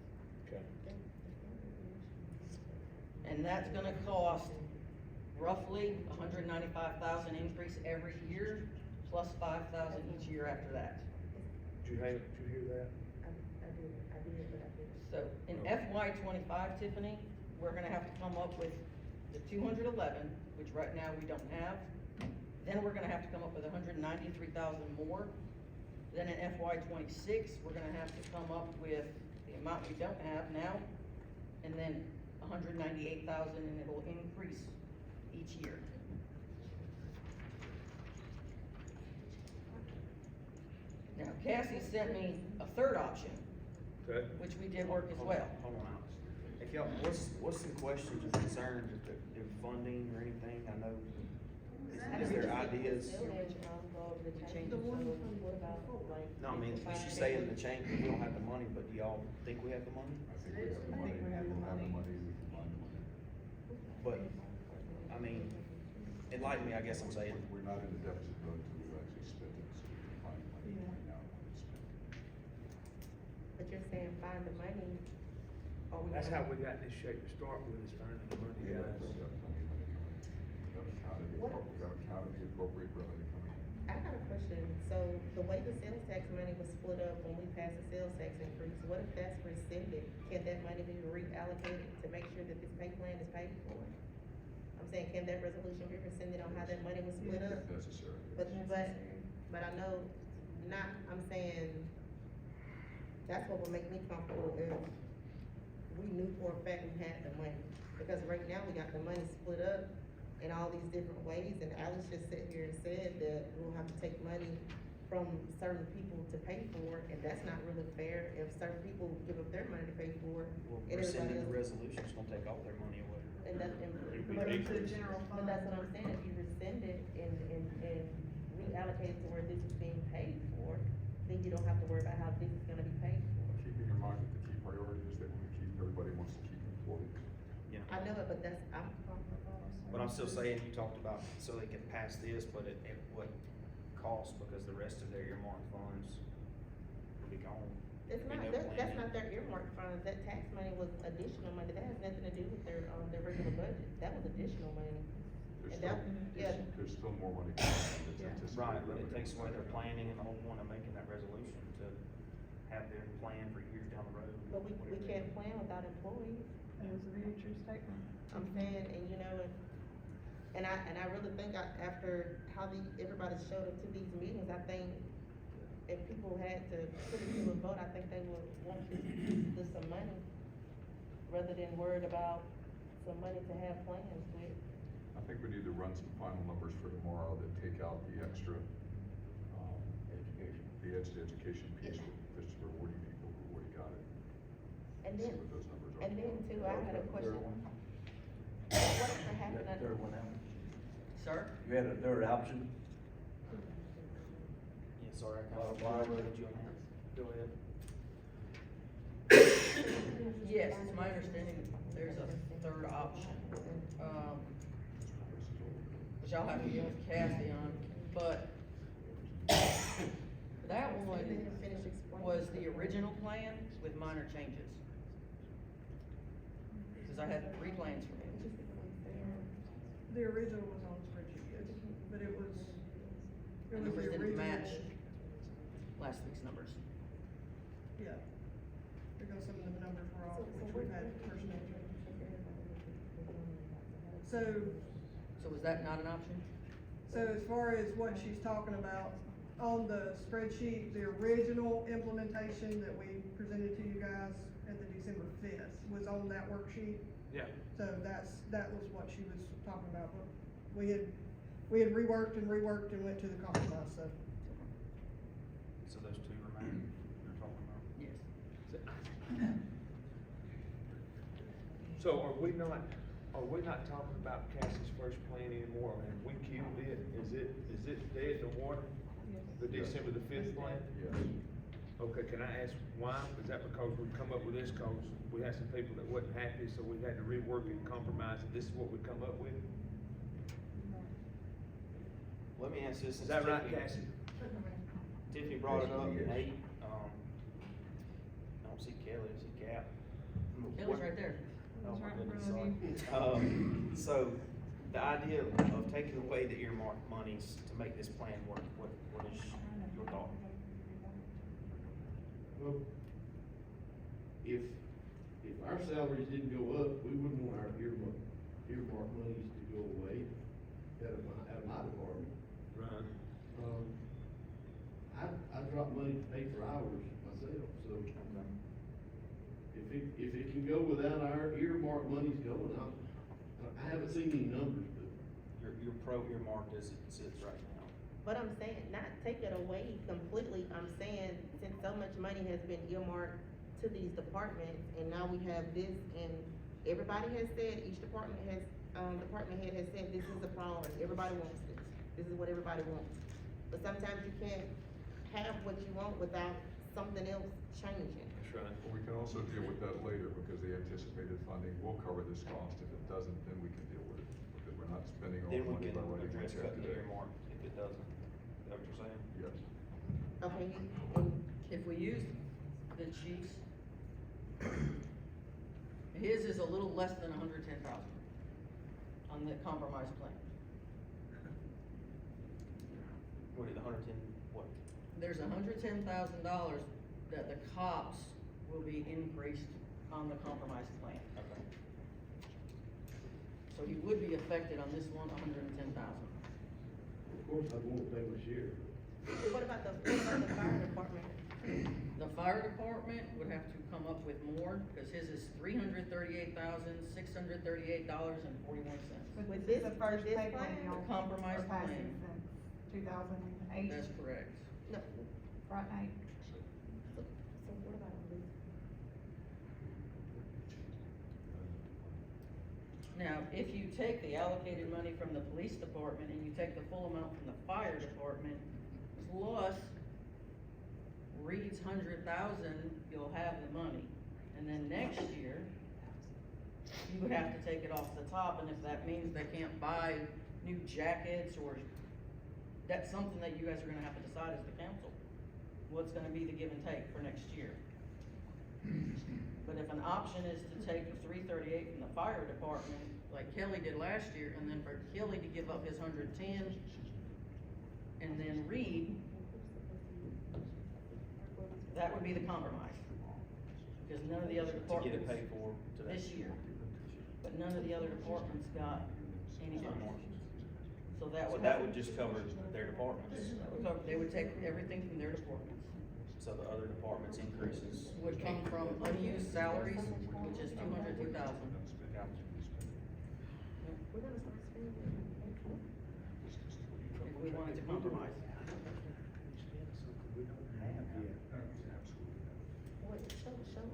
Okay. And that's gonna cost roughly $195,000 increase every year, plus $5,000 each year after that. Did you hear that? I did, but I did. So in FY '25, Tiffany, we're gonna have to come up with the 211, which right now we don't have. Then we're gonna have to come up with 193,000 more. Then in FY '26, we're gonna have to come up with the amount we don't have now, and then 198,000, and it'll increase each year. Now Cassie sent me a third option, Okay. which we did work as well. Hold on, Alex. If y'all, what's some questions or concerns if funding or anything? I know, is there ideas? The one what about, like? No, I mean, she's saying the change, we don't have the money, but do y'all think we have the money? I think we have the money, we don't have the money, we can find the money. But, I mean, enlighten me, I guess I'm saying. We're not in a deficit mode until we actually spend it, so we can find money right now and spend it. But you're saying find the money, or we? That's how we got this shape to start with, is finding the money, Yeah, guys. we gotta count the appropriate revenue coming in. I got a question, so the way the sales tax money was split up when we passed the sales tax increase, what if that's rescinded? Can that money be reallocated to make sure that this pay plan is paid for? I'm saying, can that resolution be rescinded on how that money was split up? If necessary. But I know, not, I'm saying, that's what would make me comfortable if we knew for a fact we had the money. Because right now, we got the money split up in all these different ways, and Alex just sat here and said that we'll have to take money from certain people to pay for it, and that's not really fair if certain people give up their money to pay for it. Well, and rescinding the everybody else- resolution is gonna take all their money away. And that's, But it's a general but fund. that's what I'm saying, if you rescind it and reallocate it to where this is being paid for, then you don't have to worry about how this is gonna be paid for. Keeping in mind that the key priority is that everybody wants to keep employees. Yeah. I know it, but that's, I'm comfortable. But I'm still saying, you talked about, so they can pass this, but at what cost, because the rest of their earmarked funds will be gone. It's There'll not, be no that's planning. not their earmark funds, that tax money was additional money, that has nothing to do with their regular budget, that was additional money. There's And that, still, yeah, there's still more money coming in that's Yeah. anticipated. Right, but it revenue. takes away their planning and the whole point of making that resolution to have their plan for years down the road. but we whatever. can't plan without employees. That was a very true statement. I'm saying, and you know, and I really think after how everybody showed up to these meetings, I think if people had to put it to a vote, I think they would want to do some money rather than worried about some money to have plans with. I think we need to run some final numbers for tomorrow that take out the extra, education piece, with just rewarding people who already got it. And See then, what those numbers are. and then too, I had a question. Third one. What's gonna happen? That third one out. Sir? You had a third option? Yeah, sorry, I kind of Why- interrupted you on that. Go ahead. Yes, it's my understanding there's a third option, which I'll have to get with Cassie on, but that one Finish explaining. was the original plan with minor changes. Cause I had 3 plans for him. The original was on spreadsheet, yes, but it was the And numbers didn't original. match last week's numbers. Yeah, because some of the numbers were off, which we've had personnel changes. So was that not an option? So as far as what she's talking about, on the spreadsheet, the original implementation that we presented to you guys at the December 5th was on that worksheet. Yeah. So that was what she was talking about, but we had We had reworked and went to the compromise, so. So those two remain, you're talking about? Yes. So are we not talking about Cassie's first plan anymore? Have we killed it? Is it dead in the water? The December the 5th plan? Yes. Okay, can I ask why? Is that because we've come up with this, cause we had some people that wasn't happy, so we had to rework it and compromise, and this is what we come up with? Let me answer this. Is that right, Cassie? Tiffany brought it up, Nate, I don't see Kelly, I see Cap. Kelly's right there. Oh, my Right in goodness, front of sorry. you. So, the idea of taking away the earmark monies to make this plan work, what is your thought? Well, if our salaries didn't go up, we wouldn't want our earmark monies to go away out of my department. Right. I drop money to pay for hours myself, so if it can go without our earmark monies going, I haven't seen any numbers, but. You're pro earmarked as it sits right now. But I'm saying, not take it away completely, I'm saying, since so much money has been earmarked to these departments, and now we have this, and everybody has said, each department head has said, this is a priority, everybody wants this is what everybody wants. But sometimes you can't have what you want without something else changing. That's right. Well, we can also deal with that later, because the anticipated funding will cover this cost. If it doesn't, then we can deal with it, because we're not spending all Then the we money can by writing address a check cutting the today. earmark if it doesn't. Is that what you're saying? Yes. Okay, and If we use the chief's, his is a little less than 110,000 on the compromise plan. What is 110, what? There's $110,000 that the cops will be increased on the compromise plan. Okay. So he would be affected on this one, 110,000. Of course, I won't pay my share. what about the fire department? The fire department would have to come up with more, because his is $338,638.41. With This is this- the first this pay plan plan? y'all Compromise are passing plan. since 2008, That's correct. No, right, Nate? so what about on this? Now, if you take the allocated money from the police department and you take the full amount from the fire department, plus Reed's 100,000, you'll have the money. And then next year, you would have to take it off the top, and if that means they can't buy new jackets, or, that's something that you guys are gonna have to decide as the council. What's gonna be the give and take for next year? But if an option is to take the 338 from the fire department, like Kelly did last year, and then for Kelly to give up his 110, and then Reed, that would be the compromise. Because none of the other To get departments it paid for today. this year, but none of the other departments got anything. So that would. So that would just cover their departments. That would cover, they would take everything from their departments. So the other departments increases. Would come from unused salaries, which is 202,000. We're gonna start spending. If we wanted to compromise. What, show us what.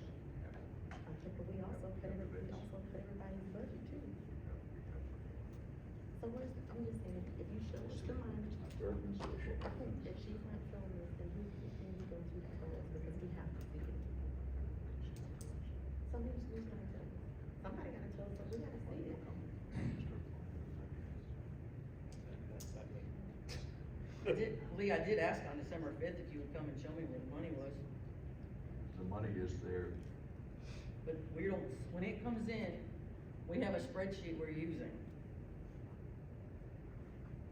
Okay, but we also cut everybody's budget too. So I'm just saying, if you show us the money, I think if she's not showing us, then who's going to show us, because we have to see it. So who's gonna tell us? Somebody gotta tell us, so we gotta see it. Lee, I did ask on December 5th if you would come and show me where the money was, The money is there. but we don't, when it comes in, we have a spreadsheet we're using.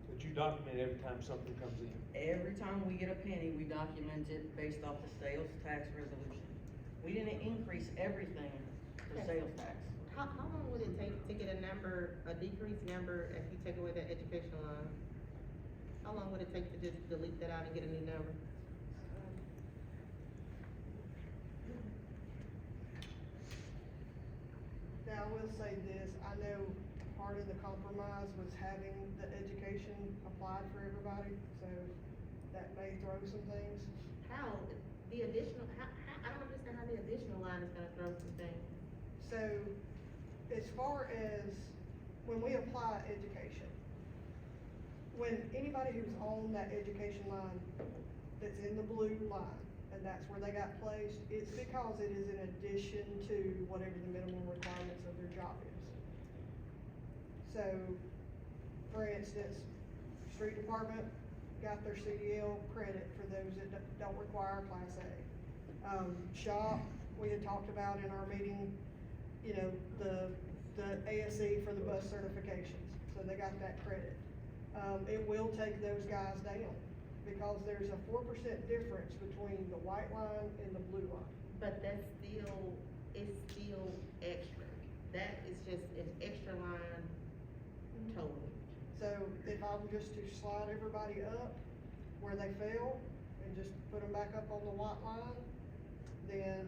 But you document every time something comes in. Every time we get a penny, we document it based off the sales tax resolution. We didn't increase everything for sales tax. How long would it take to get a decreased number if you take away that educational line? How long would it take to just delete that out and get a new number? Now, I will say this, I know part of the compromise was having the education applied for everybody, so that may throw some things. How, the additional, I don't understand how the additional line is gonna throw some things. So, as far as when we apply education, when anybody who's on that education line that's in the blue line, and that's where they got placed, it's because it is in addition to whatever the minimum requirements of their job is. So, for instance, street department got their CDL credit for those that don't require Class A. Shop, we had talked about in our meeting, you know, the ASE for the bus certifications, so they got that credit. It will take those guys down, because there's a 4% difference between the white line and the blue line. But that's still, it's still extra. That is just an extra line total. So if I were just to slide everybody up where they fell and just put them back up on the white line, then,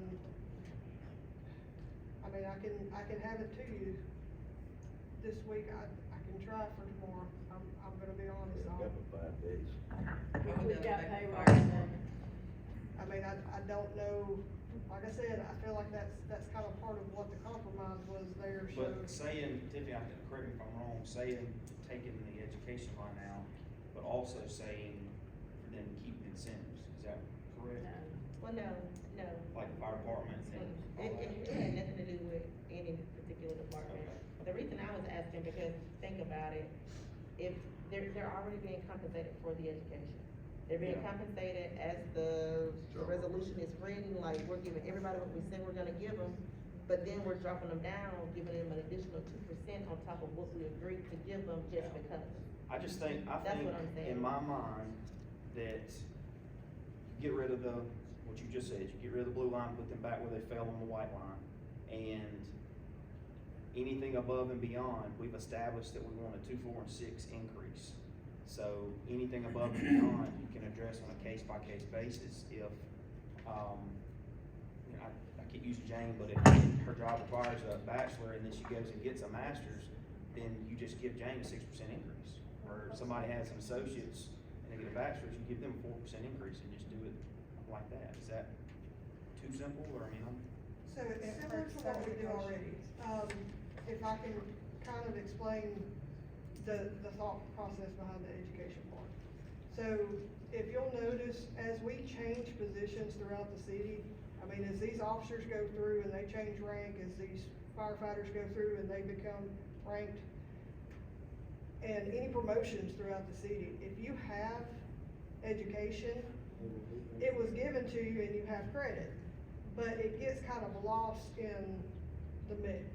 I mean, I can have it to you this week. I can try for tomorrow. I'm gonna be honest. We've got for 5 days. We've got payroll today. I mean, I don't know, like I said, I feel like that's kind of part of what the compromise was there, so. But saying, Tiffany, I can correct me if I'm wrong, saying taking the education line out, but also saying for them to keep incentives, is that correct? Well, no. Like the fire department and all It that? had nothing to do with any particular department. The reason I was asking, because think about it, if they're already being compensated for the education. They're being Yeah. compensated as the resolution is written, like, we're giving everybody what we said we're gonna give them, but then we're dropping them down, giving them an additional 2% on top of what we agreed to give them just Yeah. because. I think That's what I'm saying. in my mind, that you get rid of what you just said, you get rid of the blue line, put them back where they fell on the white line, and anything above and beyond, we've established that we want a 2, 4, and 6 increase. So anything above and beyond, you can address on a case-by-case basis if, you know, I keep using Jane, but if her job requires a bachelor and then she goes and gets a master's, then you just give Jane a 6% increase. Or if somebody has an associate's and they get a bachelor's, you give them a 4% increase and just do it like that. Is that too simple, or, I mean, So it's similar to what we do already. If I can kind of explain the thought process behind the education part. So if you'll notice, as we change positions throughout the city, I mean, as these officers go through and they change rank, as these firefighters go through and they become ranked, and any promotions throughout the city, if you have education, it was given to you and you have credit, but it gets kind of lost in the mix.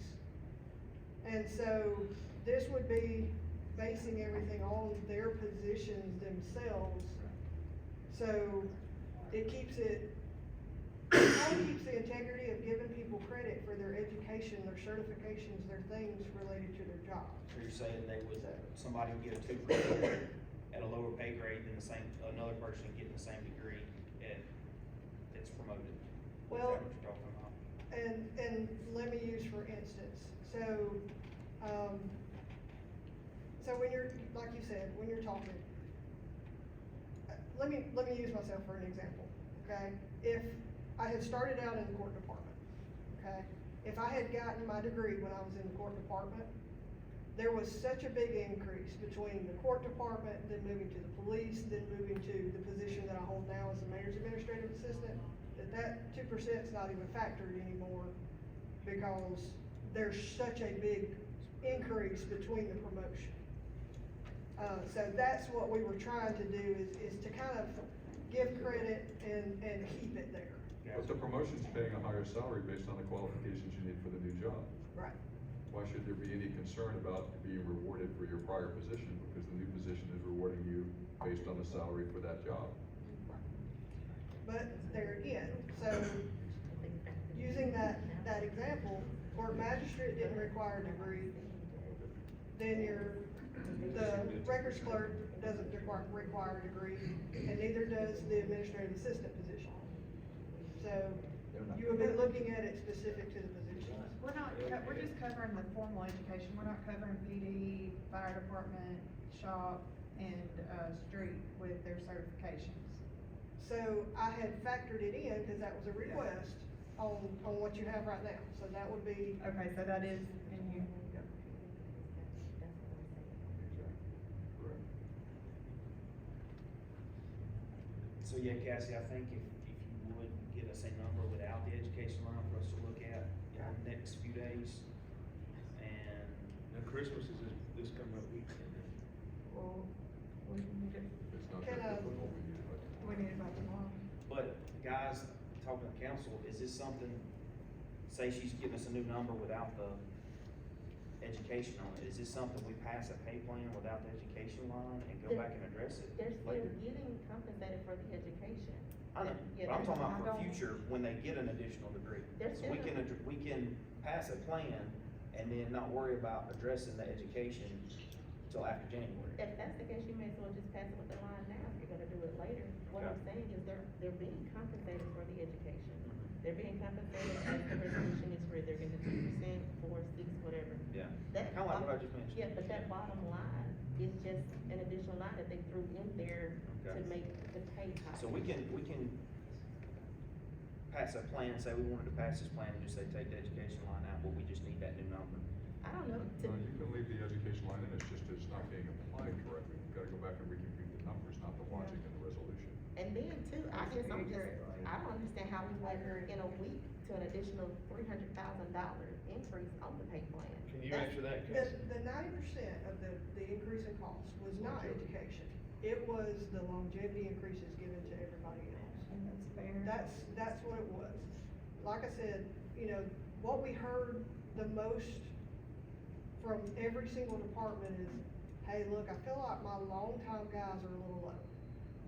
And so this would be basing everything on their positions themselves. So it keeps it, kind of keeps the integrity of giving people credit for their education, their certifications, their things related to their jobs. so you're saying they would, somebody would get a 2% at a lower pay grade than another person getting the same degree that's promoted? Well, Is that what you're talking about? And let me use for instance, so when you're, like you said, when you're talking, let me use myself for an example, okay? If I had started out in the court department, okay? If I had gotten my degree when I was in the court department, there was such a big increase between the court department, then moving to the police, then moving to the position that I hold now as the mayor's administrative assistant, that 2% is not even factored anymore, because there's such a big increase between the promotion. So that's what we were trying to do, is to kind of give credit and keep it there. But the promotion's paying a higher salary based on the qualifications you need for the new job. Right. Why should there be any concern about being rewarded for your prior position, because the new position is rewarding you based on the salary for that job? But there again, so using that example, where magistrate didn't require a degree, then the records clerk doesn't require a degree, and neither does the administrative assistant position. So you would be looking at it specific to the position. Well, no, we're just covering the formal education, we're not covering PD, fire department, shop, and, street with their certifications. So I had factored it in, cause that was a request on what you have right now, so that would be, Okay, so that is in here. Correct. So yeah, Cassie, I think if you would get us a number without the education line for us to look at in the next few days, and Now, Christmas is this coming up weekend. Well, we need it, It's not Can, that difficult, we need it, but. we need it by tomorrow. but guys, talking to council, is this something, say she's giving us a new number without the education on it, is this something we pass a pay plan without the education line and go back and address it They're still later? getting compensated for the education. I know, Yeah, but I'm talking I about don't- for future, when they get an additional degree. They're So we still- can, we can pass a plan and then not worry about addressing the education till after January. If that's the case, you may as well just pass it with the line now, if you're gonna do it later. What I'm Okay. saying is they're being compensated for the education. They're being compensated as the resolution is read, they're getting 2%, 4, 6, whatever. Yeah, That kinda like what I bottom- just mentioned. Yeah, but that bottom line is just an additional line that they threw in there Okay. to make the pay higher. So we can pass a plan, say we wanted to pass this plan and just say take the education line out, but we just need that new number. I don't know, No, you can leave the education line in, it's not being applied correctly, you've gotta go back and recompute the numbers, not the logic in the resolution. and then too, I guess I'm just, Very correct. I don't understand how we went in a week to an additional $300,000 increase on the pay plan. Can you That's- answer that, Cassie? the 90% of the increase in cost was not Longevity. education. It was the longevity increases given to everybody else. And that's fair. That's what it was. Like I said, you know, what we heard the most from every single department is, hey, look, I feel like my longtime guys are a little low.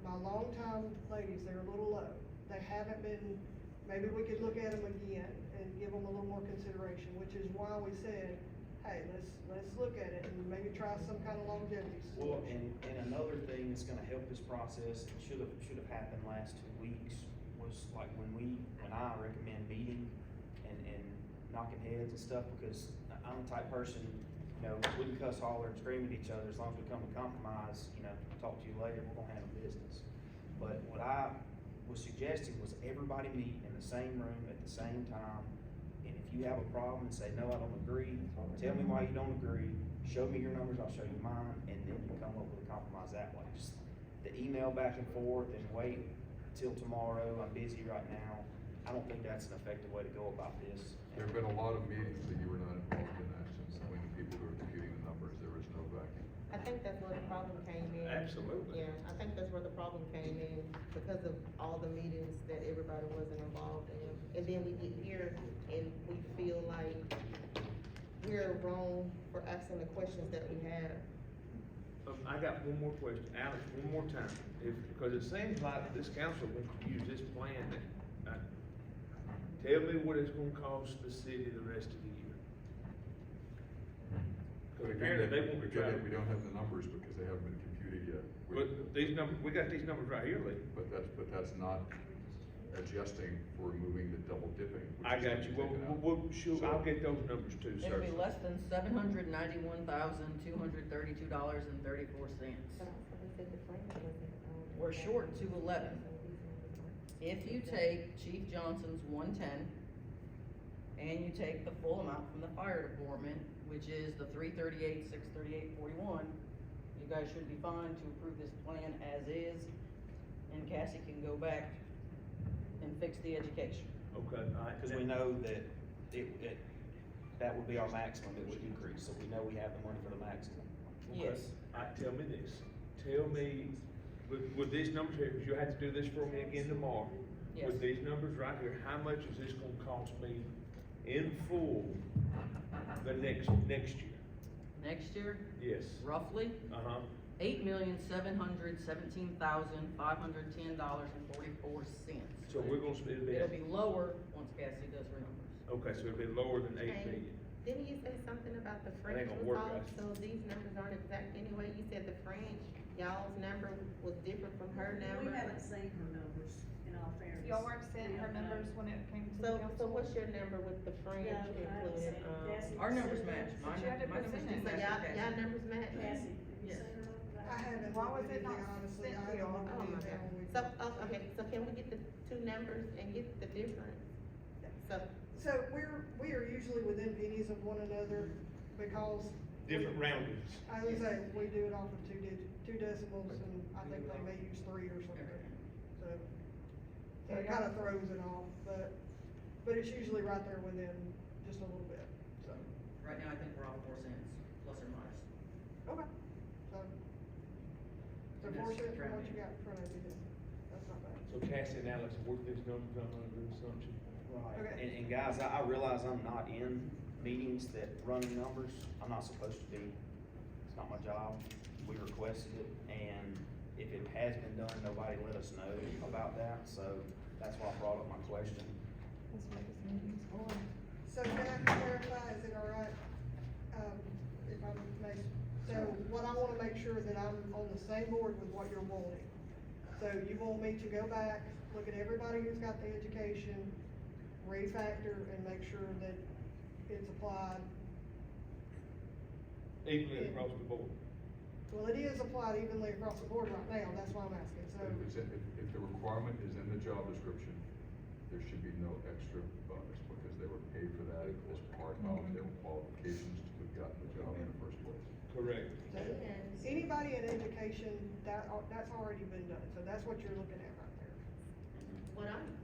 My longtime ladies, they're a little low. They haven't been, maybe we could look at them again and give them a little more consideration, which is why we said, hey, let's look at it and maybe try some kind of longevity Well, solution. and another thing that's gonna help this process, and should've happened last 2 weeks, was like when I recommend meeting and knocking heads and stuff, because I'm the type person, you know, we can cuss, holler, and scream at each other, as long as we come to compromise, you know, talk to you later, we're gonna handle business. But what I was suggesting was everybody meet in the same room at the same time, and if you have a problem and say, no, I don't agree, tell me why you don't agree, show me your numbers, I'll show you mine, and then you come up with a compromise that way. Just the email back and forth and wait till tomorrow, I'm busy right now, I don't think that's an effective way to go about this. There have been a lot of meetings that you were not involved in, since when the people who are computing the numbers, there was no backing. I think that's where the problem came in. Absolutely. Yeah, I think that's where the problem came in, because of all the meetings that everybody wasn't involved in. And then we get here and we feel like we're wrong for asking the questions that we have. I got one more question, Alex, one more time, because it seems like this council wants to use this plan tell me what it's gonna cost the city the rest of the year. But Cause again, apparently they won't be again, trying. we don't have the numbers because they haven't been computed yet. But these numbers, we got these numbers right here, Lee. But that's not adjusting for removing the double dipping. which I is got gonna you, be taken out. shoot, I'll get those numbers too, sir. It'll be less than $791,232.34. But also they said the plan wasn't, We're short 211. If you take Chief Johnson's 110, and you take the full amount from the fire department, which is the 338, 638.41, you guys should be fine to approve this plan as is, and Cassie can go back and fix the education. Okay, all right. Cause we know that that would be our maximum, it would increase, so we know we have the money for the maximum. Okay. Yes. All right, tell me this, tell me, with these numbers here, cause you have to do this for me again tomorrow. Yes. With these numbers right here, how much is this gonna cost me in full the next year? Next year, Yes. roughly, Uh-huh. $8,717,510.44. So we're gonna spend It'll that, be lower once Cassie does her numbers. okay, so it'll be lower than 8 Okay. million. Didn't you say something about the That French ain't gonna was work, off, guys. so these numbers aren't exact anyway? You said the French, y'all's number was different from her number. We haven't seen her numbers, in all fairness. Y'all weren't sent her numbers when it came to the council? So what's your number with the French Yeah, I haven't included? seen it. Cassie, Our you numbers sent match, it? But you had to my put numbers it in do So there. match. y'all numbers match? Cassie, have you Yes. sent her number? I haven't Why looked was at it not anything, honestly, sent I to haven't y'all? looked at Oh my anything God. all week. So, okay, so can we get the two numbers and get the difference? So, So we are usually within pennies of one another because. Different roundings. I would say, we do it off of two decimals, and I think they may use 3 or something, so. So it kinda throws it off, but it's usually right there within just a little bit, so. Right now, I think we're off 4 cents, plus or minus. Okay. So And 4 that's cents from what rounding. you got in front of you, then, that's not bad. So Cassie and Alex, work these numbers on under the assumption. Right, Okay. and guys, I realize I'm not in meetings that run numbers, I'm not supposed to be, it's not my job, we requested it, and if it has been done, nobody let us know about that, so that's why I brought up my question. So can I clarify, is it all right, if I may, so what I wanna make sure that I'm on the same board with what you're wanting. So you want me to go back, look at everybody who's got the education, refactor, and make sure that it's applied. Equally across the board. Well, it is applied evenly across the board right now, that's why I'm asking, so. If the requirement is in the job description, there should be no extra bonus, because they were paid for that as part of their qualifications to have gotten the job in the first place. Correct. So, And- anybody in education, that's already been done, so that's what you're looking at right there.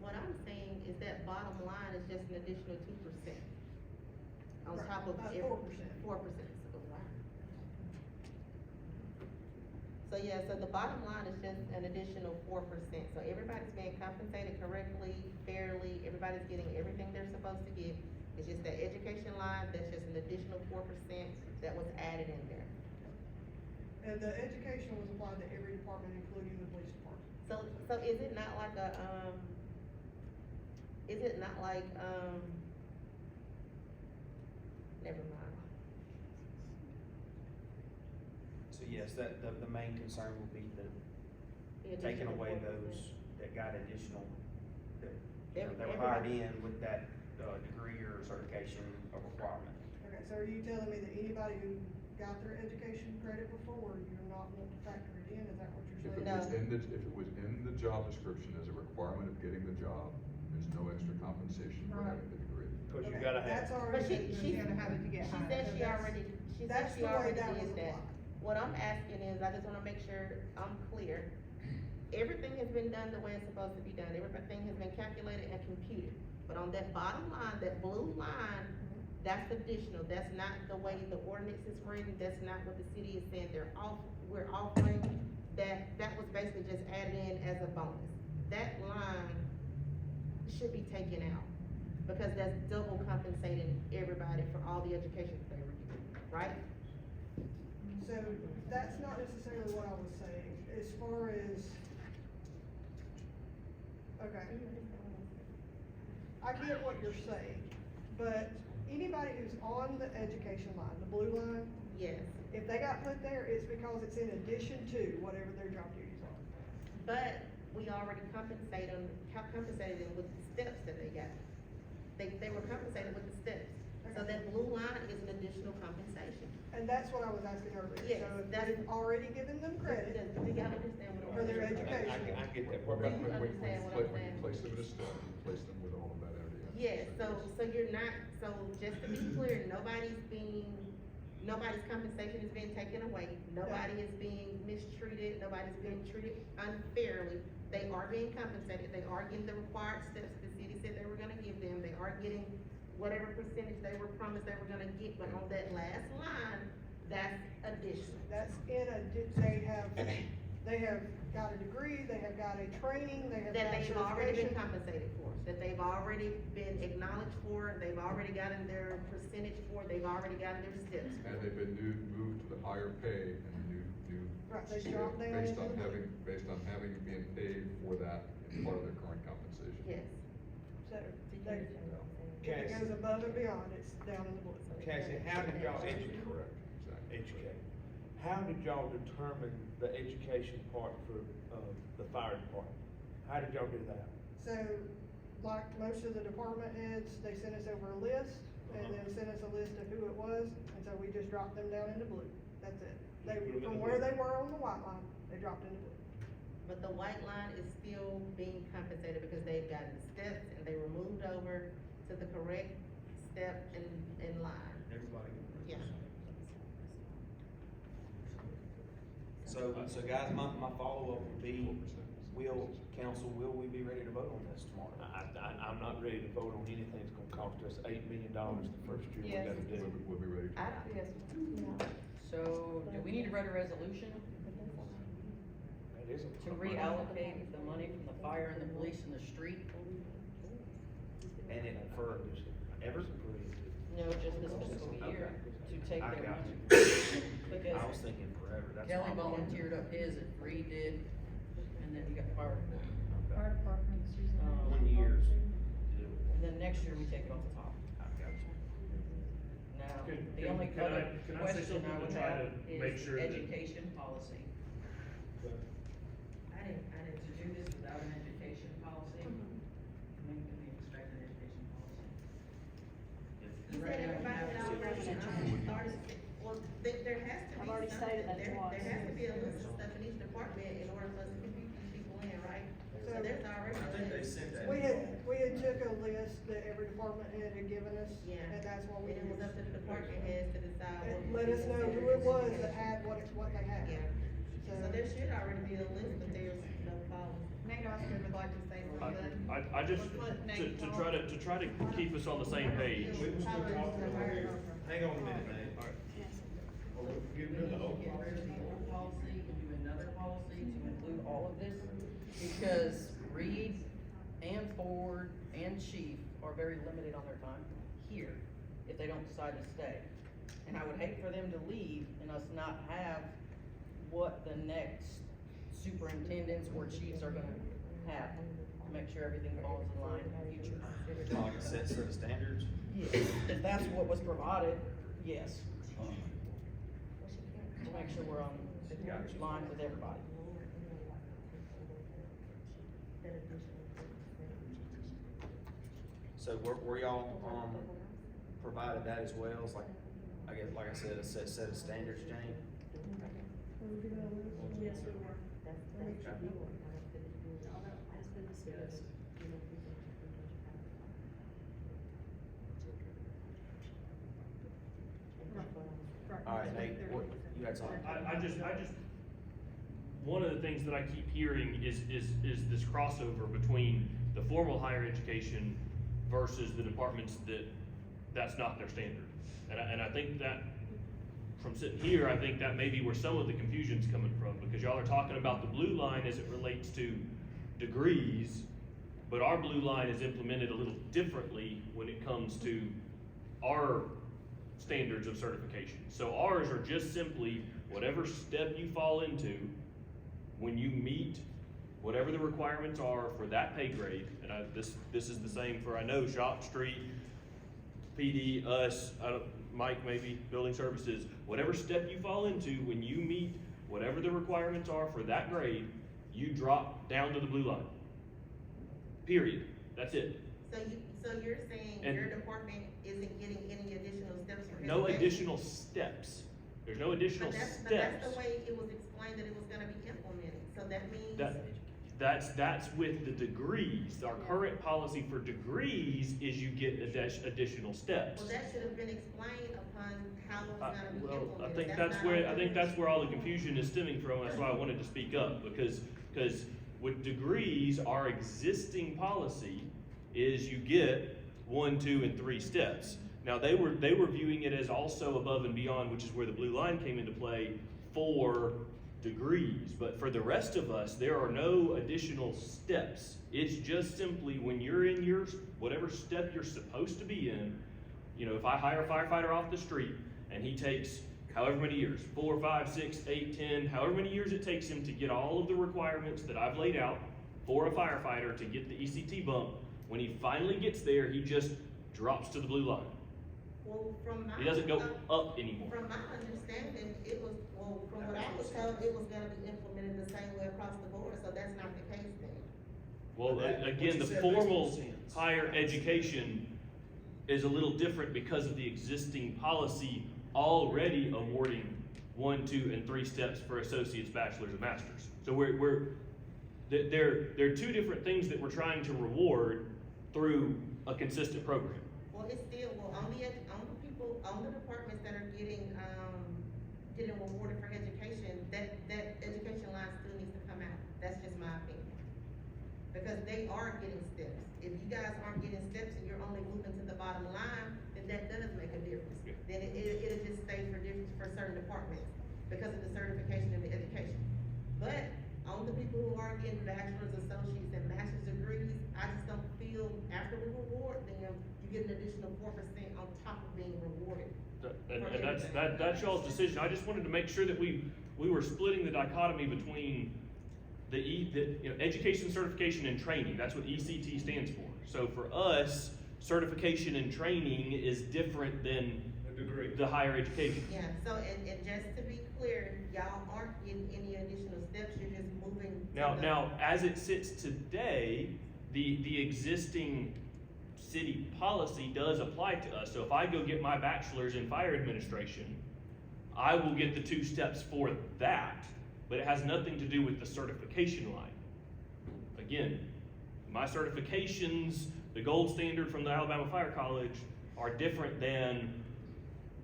what I'm saying is that bottom line is just an additional 2%. On Right, top of about every. 4%. 4%, so wow. So yeah, so the bottom line is just an additional 4%, so everybody's being compensated correctly, fairly, everybody's getting everything they're supposed to get. It's just that education line, that's just an additional 4% that was added in there. And the education was applied to every department, including the police department. So is it not like never mind. So yes, the main concern will be The taking additional away 4%. those that got additional, that, Every- that were hired everybody- in with that, degree or certification or requirement. Okay, so are you telling me that anybody who got their education credit before, you're not wanting to factor it in, is that what you're If saying? it was in the job description as a requirement of getting the job, there's no extra compensation for Right. having the degree. Cause you Okay, gotta That's have, already. But she been done. she said she already, That's the way that was did that. applied. What I'm asking is, I just wanna make sure I'm clear. Everything has been done the way it's supposed to be done, everything has been calculated and computed. But on that bottom line, that blue line, that's additional, that's not the way the ordinance is written, that's not what the city is saying, we're offering. That was basically just added in as a bonus. That line should be taken out, because that's double compensating everybody for all the education that they were getting, right? So, that's not necessarily what I was saying, as far as, okay, I get what you're saying, but anybody who's on the education line, the blue line, Yes, if they got put there, it's because it's in addition to whatever their job duties are. but we already compensated them with the steps that they got. They were compensated with the steps, so Okay. that blue line is an additional compensation. And that's what I was asking earlier, Yes, so if that's- we've already given them credit, Do y'all understand what I'm For their saying? education. I get that. Well, Do you when understand what I'm when saying? you place them in a step, you place them with all of that already. Yes, so you're not, so just to be clear, nobody's compensation is being taken away, nobody is being mistreated, nobody's being treated unfairly. They are being compensated, they are getting the required steps the city said they were gonna give them, they are getting whatever percentage they were promised they were gonna get, but on that last line, that's additional. that's they have got a degree, they have got a training, they have That got they've already been certification. compensated for, that they've already been acknowledged for, they've already gotten their percentage for, they've already gotten their steps. And they've been moved to the higher pay and new. Right, they dropped down Based into on the blue. based on having been paid for that as part of their current compensation. Yes. So, Do you they, understand what I'm saying? If it Cassie. goes above and beyond, it's down in the blue. Cassie, how did y'all educate? Correct, exactly. Educate. How did y'all determine the education part for, the fire department? How did y'all do that? So, like most of the department heads, they sent us over a list, and then sent us a list of who it was, and so we just dropped them down into blue. That's it. They, Put 'em in from the where blue. they were on the white line, they dropped into blue. But the white line is still being compensated because they've gotten steps and they were moved over to the correct step in line. Everybody. Yeah. So guys, my follow-up would be, council, will we be ready to vote on this tomorrow? I'm not ready to vote on anything that's gonna cost us $8 million the first year we Yes. gotta do. We'll be ready. Yes. So, do we need to write a resolution That isn't. to reallocate the money from the fire and the police and the street? And it, for ever? No, just this fiscal year, to take I their got money. you. Because I was thinking forever, that's. Kelly my fault. volunteered up his, and Reed did, and then you got fire. Fire department's using that. 1 year. And then next year, we take it off the top. I got you. Now, Can- the can- only can I- other can I say question something I to would try have to make is sure that- education policy. I didn't, to do this without an education policy, when can we expect an education policy? You said everybody had already, started, well, there has to be I've already something, stated that there twice. has to be a list of stuff in each department in order for us to compute these people in, right? So So- there's already. I think they a list. sent that. We had took a list that every department head had given us, Yeah. and that's what we And it was used. up to the department heads to decide. what And was let us know who it was that had what they had. Yeah, so there should already be a list, but there's no policy. Nate Oscar would like to say something. I just, to try to keep us on the same page. We was still talking over here. Hang on a minute, man. We need to get rid of the old policy and do another policy to include all of this, because Reed and Ford and Chief are very limited on their time here, if they don't decide to stay. And I would hate for them to leave and us not have what the next superintendents or chiefs are gonna have, to make sure everything falls in line in the future. Like a set of standards. Yes, if that's what was provided, yes. To make sure we're on line with everybody. So were y'all, provided that as well, as like, I guess, like I said, a set of standards, Jane? Yes, we were. All that has been discussed. All right, Nate, what, you had something? I just, one of the things that I keep hearing is this crossover between the formal higher education versus the departments that's not their standard. And I think that, from sitting here, I think that may be where some of the confusion's coming from, because y'all are talking about the blue line as it relates to degrees, but our blue line is implemented a little differently when it comes to our standards of certification. So ours are just simply whatever step you fall into, when you meet whatever the requirements are for that pay grade, and this is the same for, I know, Shop Street, PD, us, Mike maybe, building services, whatever step you fall into, when you meet whatever the requirements are for that grade, you drop down to the blue line. Period. That's it. So you're saying And- your department isn't getting any additional steps for No education? additional steps. There's no additional But steps. that's the way it was explained that it was gonna be implemented, so that means. That's with the degrees. Our current policy for degrees is you get additional steps. Well, that should have been explained upon how it was gonna be Well, implemented. I think that's where all the confusion is stemming from. That's why I wanted to speak up, because with degrees, our existing policy is you get 1, 2, and 3 steps. Now, they were viewing it as also above and beyond, which is where the blue line came into play for degrees. But for the rest of us, there are no additional steps. It's just simply when you're in your, whatever step you're supposed to be in, you know, if I hire a firefighter off the street and he takes however many years, 4, 5, 6, 8, 10, however many years it takes him to get all of the requirements that I've laid out for a firefighter to get the ECT bump, when he finally gets there, he just drops to the blue line. Well, from my. He doesn't go up anymore. From my understanding, it was, well, from what I was told, it was gonna be implemented the same way across the board, so that's not the case then. Well, That- what again, you the said makes more formal sense. higher education is a little different because of the existing policy already awarding 1, 2, and 3 steps for associates, bachelors, and masters. So they're two different things that we're trying to reward through a consistent program. Well, it's still, well, on the people, on the departments that are getting rewarded for education, that education line still needs to come out. That's just my opinion. Because they are getting steps. If you guys aren't getting steps and you're only moving to the bottom line, then that does make a difference. Yeah. Then it'll just stay for certain departments because of the certification and the education. But on the people who are getting bachelor's, associates, and master's degrees, I just don't feel after we reward them, you get an additional 4% on top of being rewarded. And that's y'all's decision. I just wanted to make sure that we were splitting the dichotomy between education, certification, and training. That's what ECT stands for. So for us, certification and training is different than A degree. the higher education. Yeah, so, and just to be clear, y'all aren't getting any additional steps, you're just moving. to the- Now, as it sits today, the existing city policy does apply to us. So if I go get my bachelor's in fire administration, I will get the 2 steps for that, but it has nothing to do with the certification line. Again, my certifications, the gold standard from the Alabama Fire College, are different than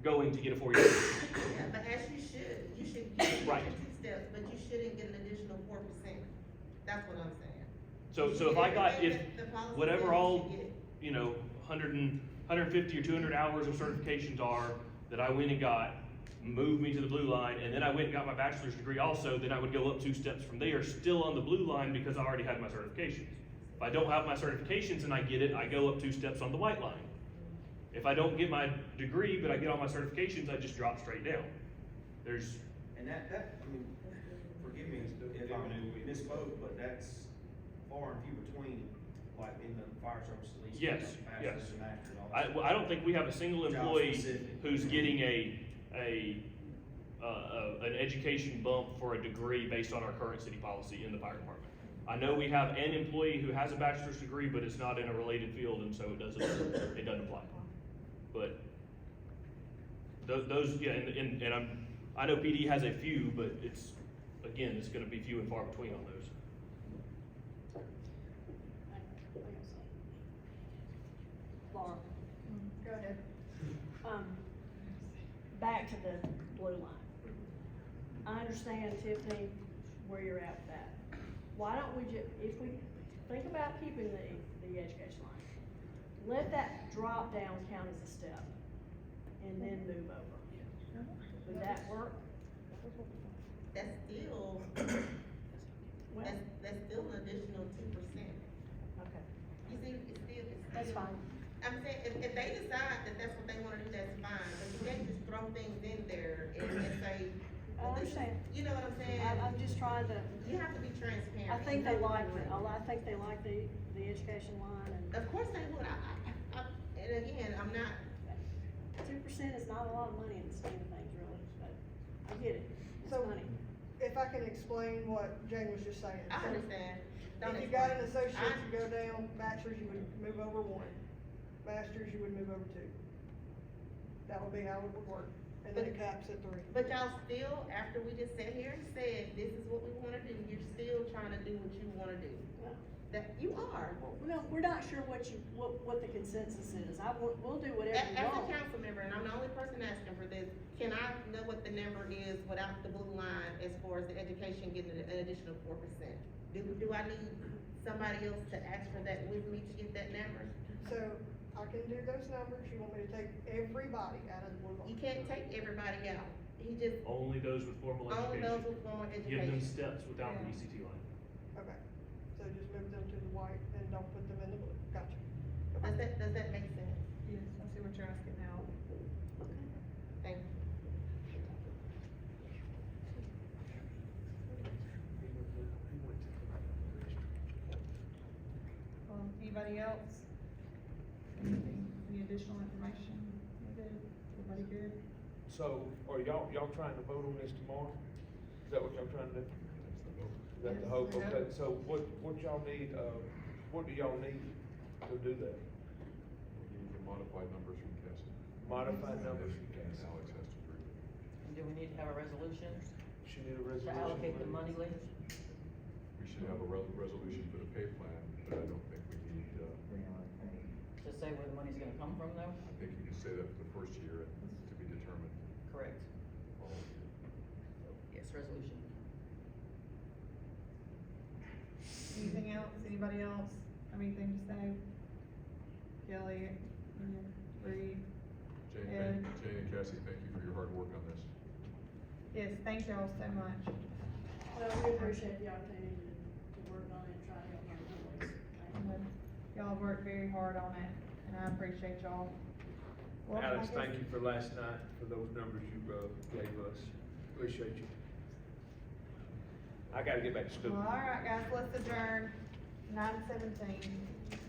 going to get a 4-year. Yeah, but as you should get Right. your 2 steps, but you shouldn't get an additional 4%. That's what I'm saying. So if I got, if, Everything that the policy whatever says you all, should get. 150 or 200 hours of certifications are that I went and got, moved me to the blue line, and then I went and got my bachelor's degree also, then I would go up 2 steps from there, still on the blue line because I already had my certifications. If I don't have my certifications and I get it, I go up 2 steps on the white line. If I don't get my degree, but I get all my certifications, I just drop straight down. There's, And that, I mean, forgive me if I misspoke, but that's far and few between, like in the fire service at least. Yes, bachelor's yes. and master's, all that. I don't think we have a single Job employee specific. who's getting an education bump for a degree based on our current city policy in the fire department. I know we have an employee who has a bachelor's degree, but it's not in a related field, and so it doesn't apply. But those, yeah, and I know PD has a few, but it's gonna be few and far between on those. Laura, Go ahead. back to the blue line. I understand, Tiffany, where you're at with that. Why don't we if we think about keeping the education line, let that drop down count as a step, and then move over. Would that work? That's still, Well, that's still an additional 2%. okay, You see, it's still. that's fine. I'm saying, if they decide that that's what they wanna do, that's fine, but you can't just throw things in there and say. I well, this is- understand. You know what I'm saying? I'm just trying to, You have to be transparent. I think You they have to like be it, real. I think they like the education line, and Of course they would, and again, I'm not, 2% is not a lot of money in the scheme of things, really, but I get it, it's So- money. If I can explain what Jane was just saying. I understand. Don't If you got an explain. associate, you go down, bachelor's, you would move over 1, master's, you would move over 2. That would be how it would work, and then it caps at 3. But y'all still, after we just sat here and said, this is what we wanna do, you're still trying to do what you wanna do. Well, That, you are. we're not sure what the consensus is, we'll do whatever you As a want. council member, and I'm the only person asking for this, can I know what the number is without the blue line as far as the education getting an additional 4%? Do I need somebody else to ask for that with me to get that number? So, I can do those numbers, you want me to take everybody out of the blue You line? can't take everybody out. He just, Only those with formal only those education. with formal Give them education. steps without the Yeah. ECT line. Okay, so just move them to the white and don't put them in the blue, gotcha. Does that make sense? Yes, I see what you're asking now. Thank you. Anybody else? Anything, any additional information needed? Everybody good? So, are y'all trying to vote on this tomorrow? Is that what y'all trying to do? Is that the Yes, hope? the hope. Okay, so what y'all need, what do y'all need to do that? We need the modified numbers from Cassie. Modified numbers? And Alex has to agree. And do we need to have a resolution She need a to resolution? allocate the money, Lee? We should have a resolution for the pay plan, but I don't think we need, To say where the money's gonna come from though? I think you can say that for the first year and to be determined. Correct. Yes, resolution. Anything else? Anybody else have anything to say? Kelly, Reed? Jane and Cassie, thank you for your hard work on this. Yes, thank y'all so much. Well, we appreciate the opportunity to work on it and try to help our families. Thank you. Y'all worked very hard on it, and I appreciate y'all. Well, I Alex, guess- thank you for last night, for those numbers you, gave us. Appreciate you. I gotta get back to school. Well, all right, guys, let's adjourn, 9:17.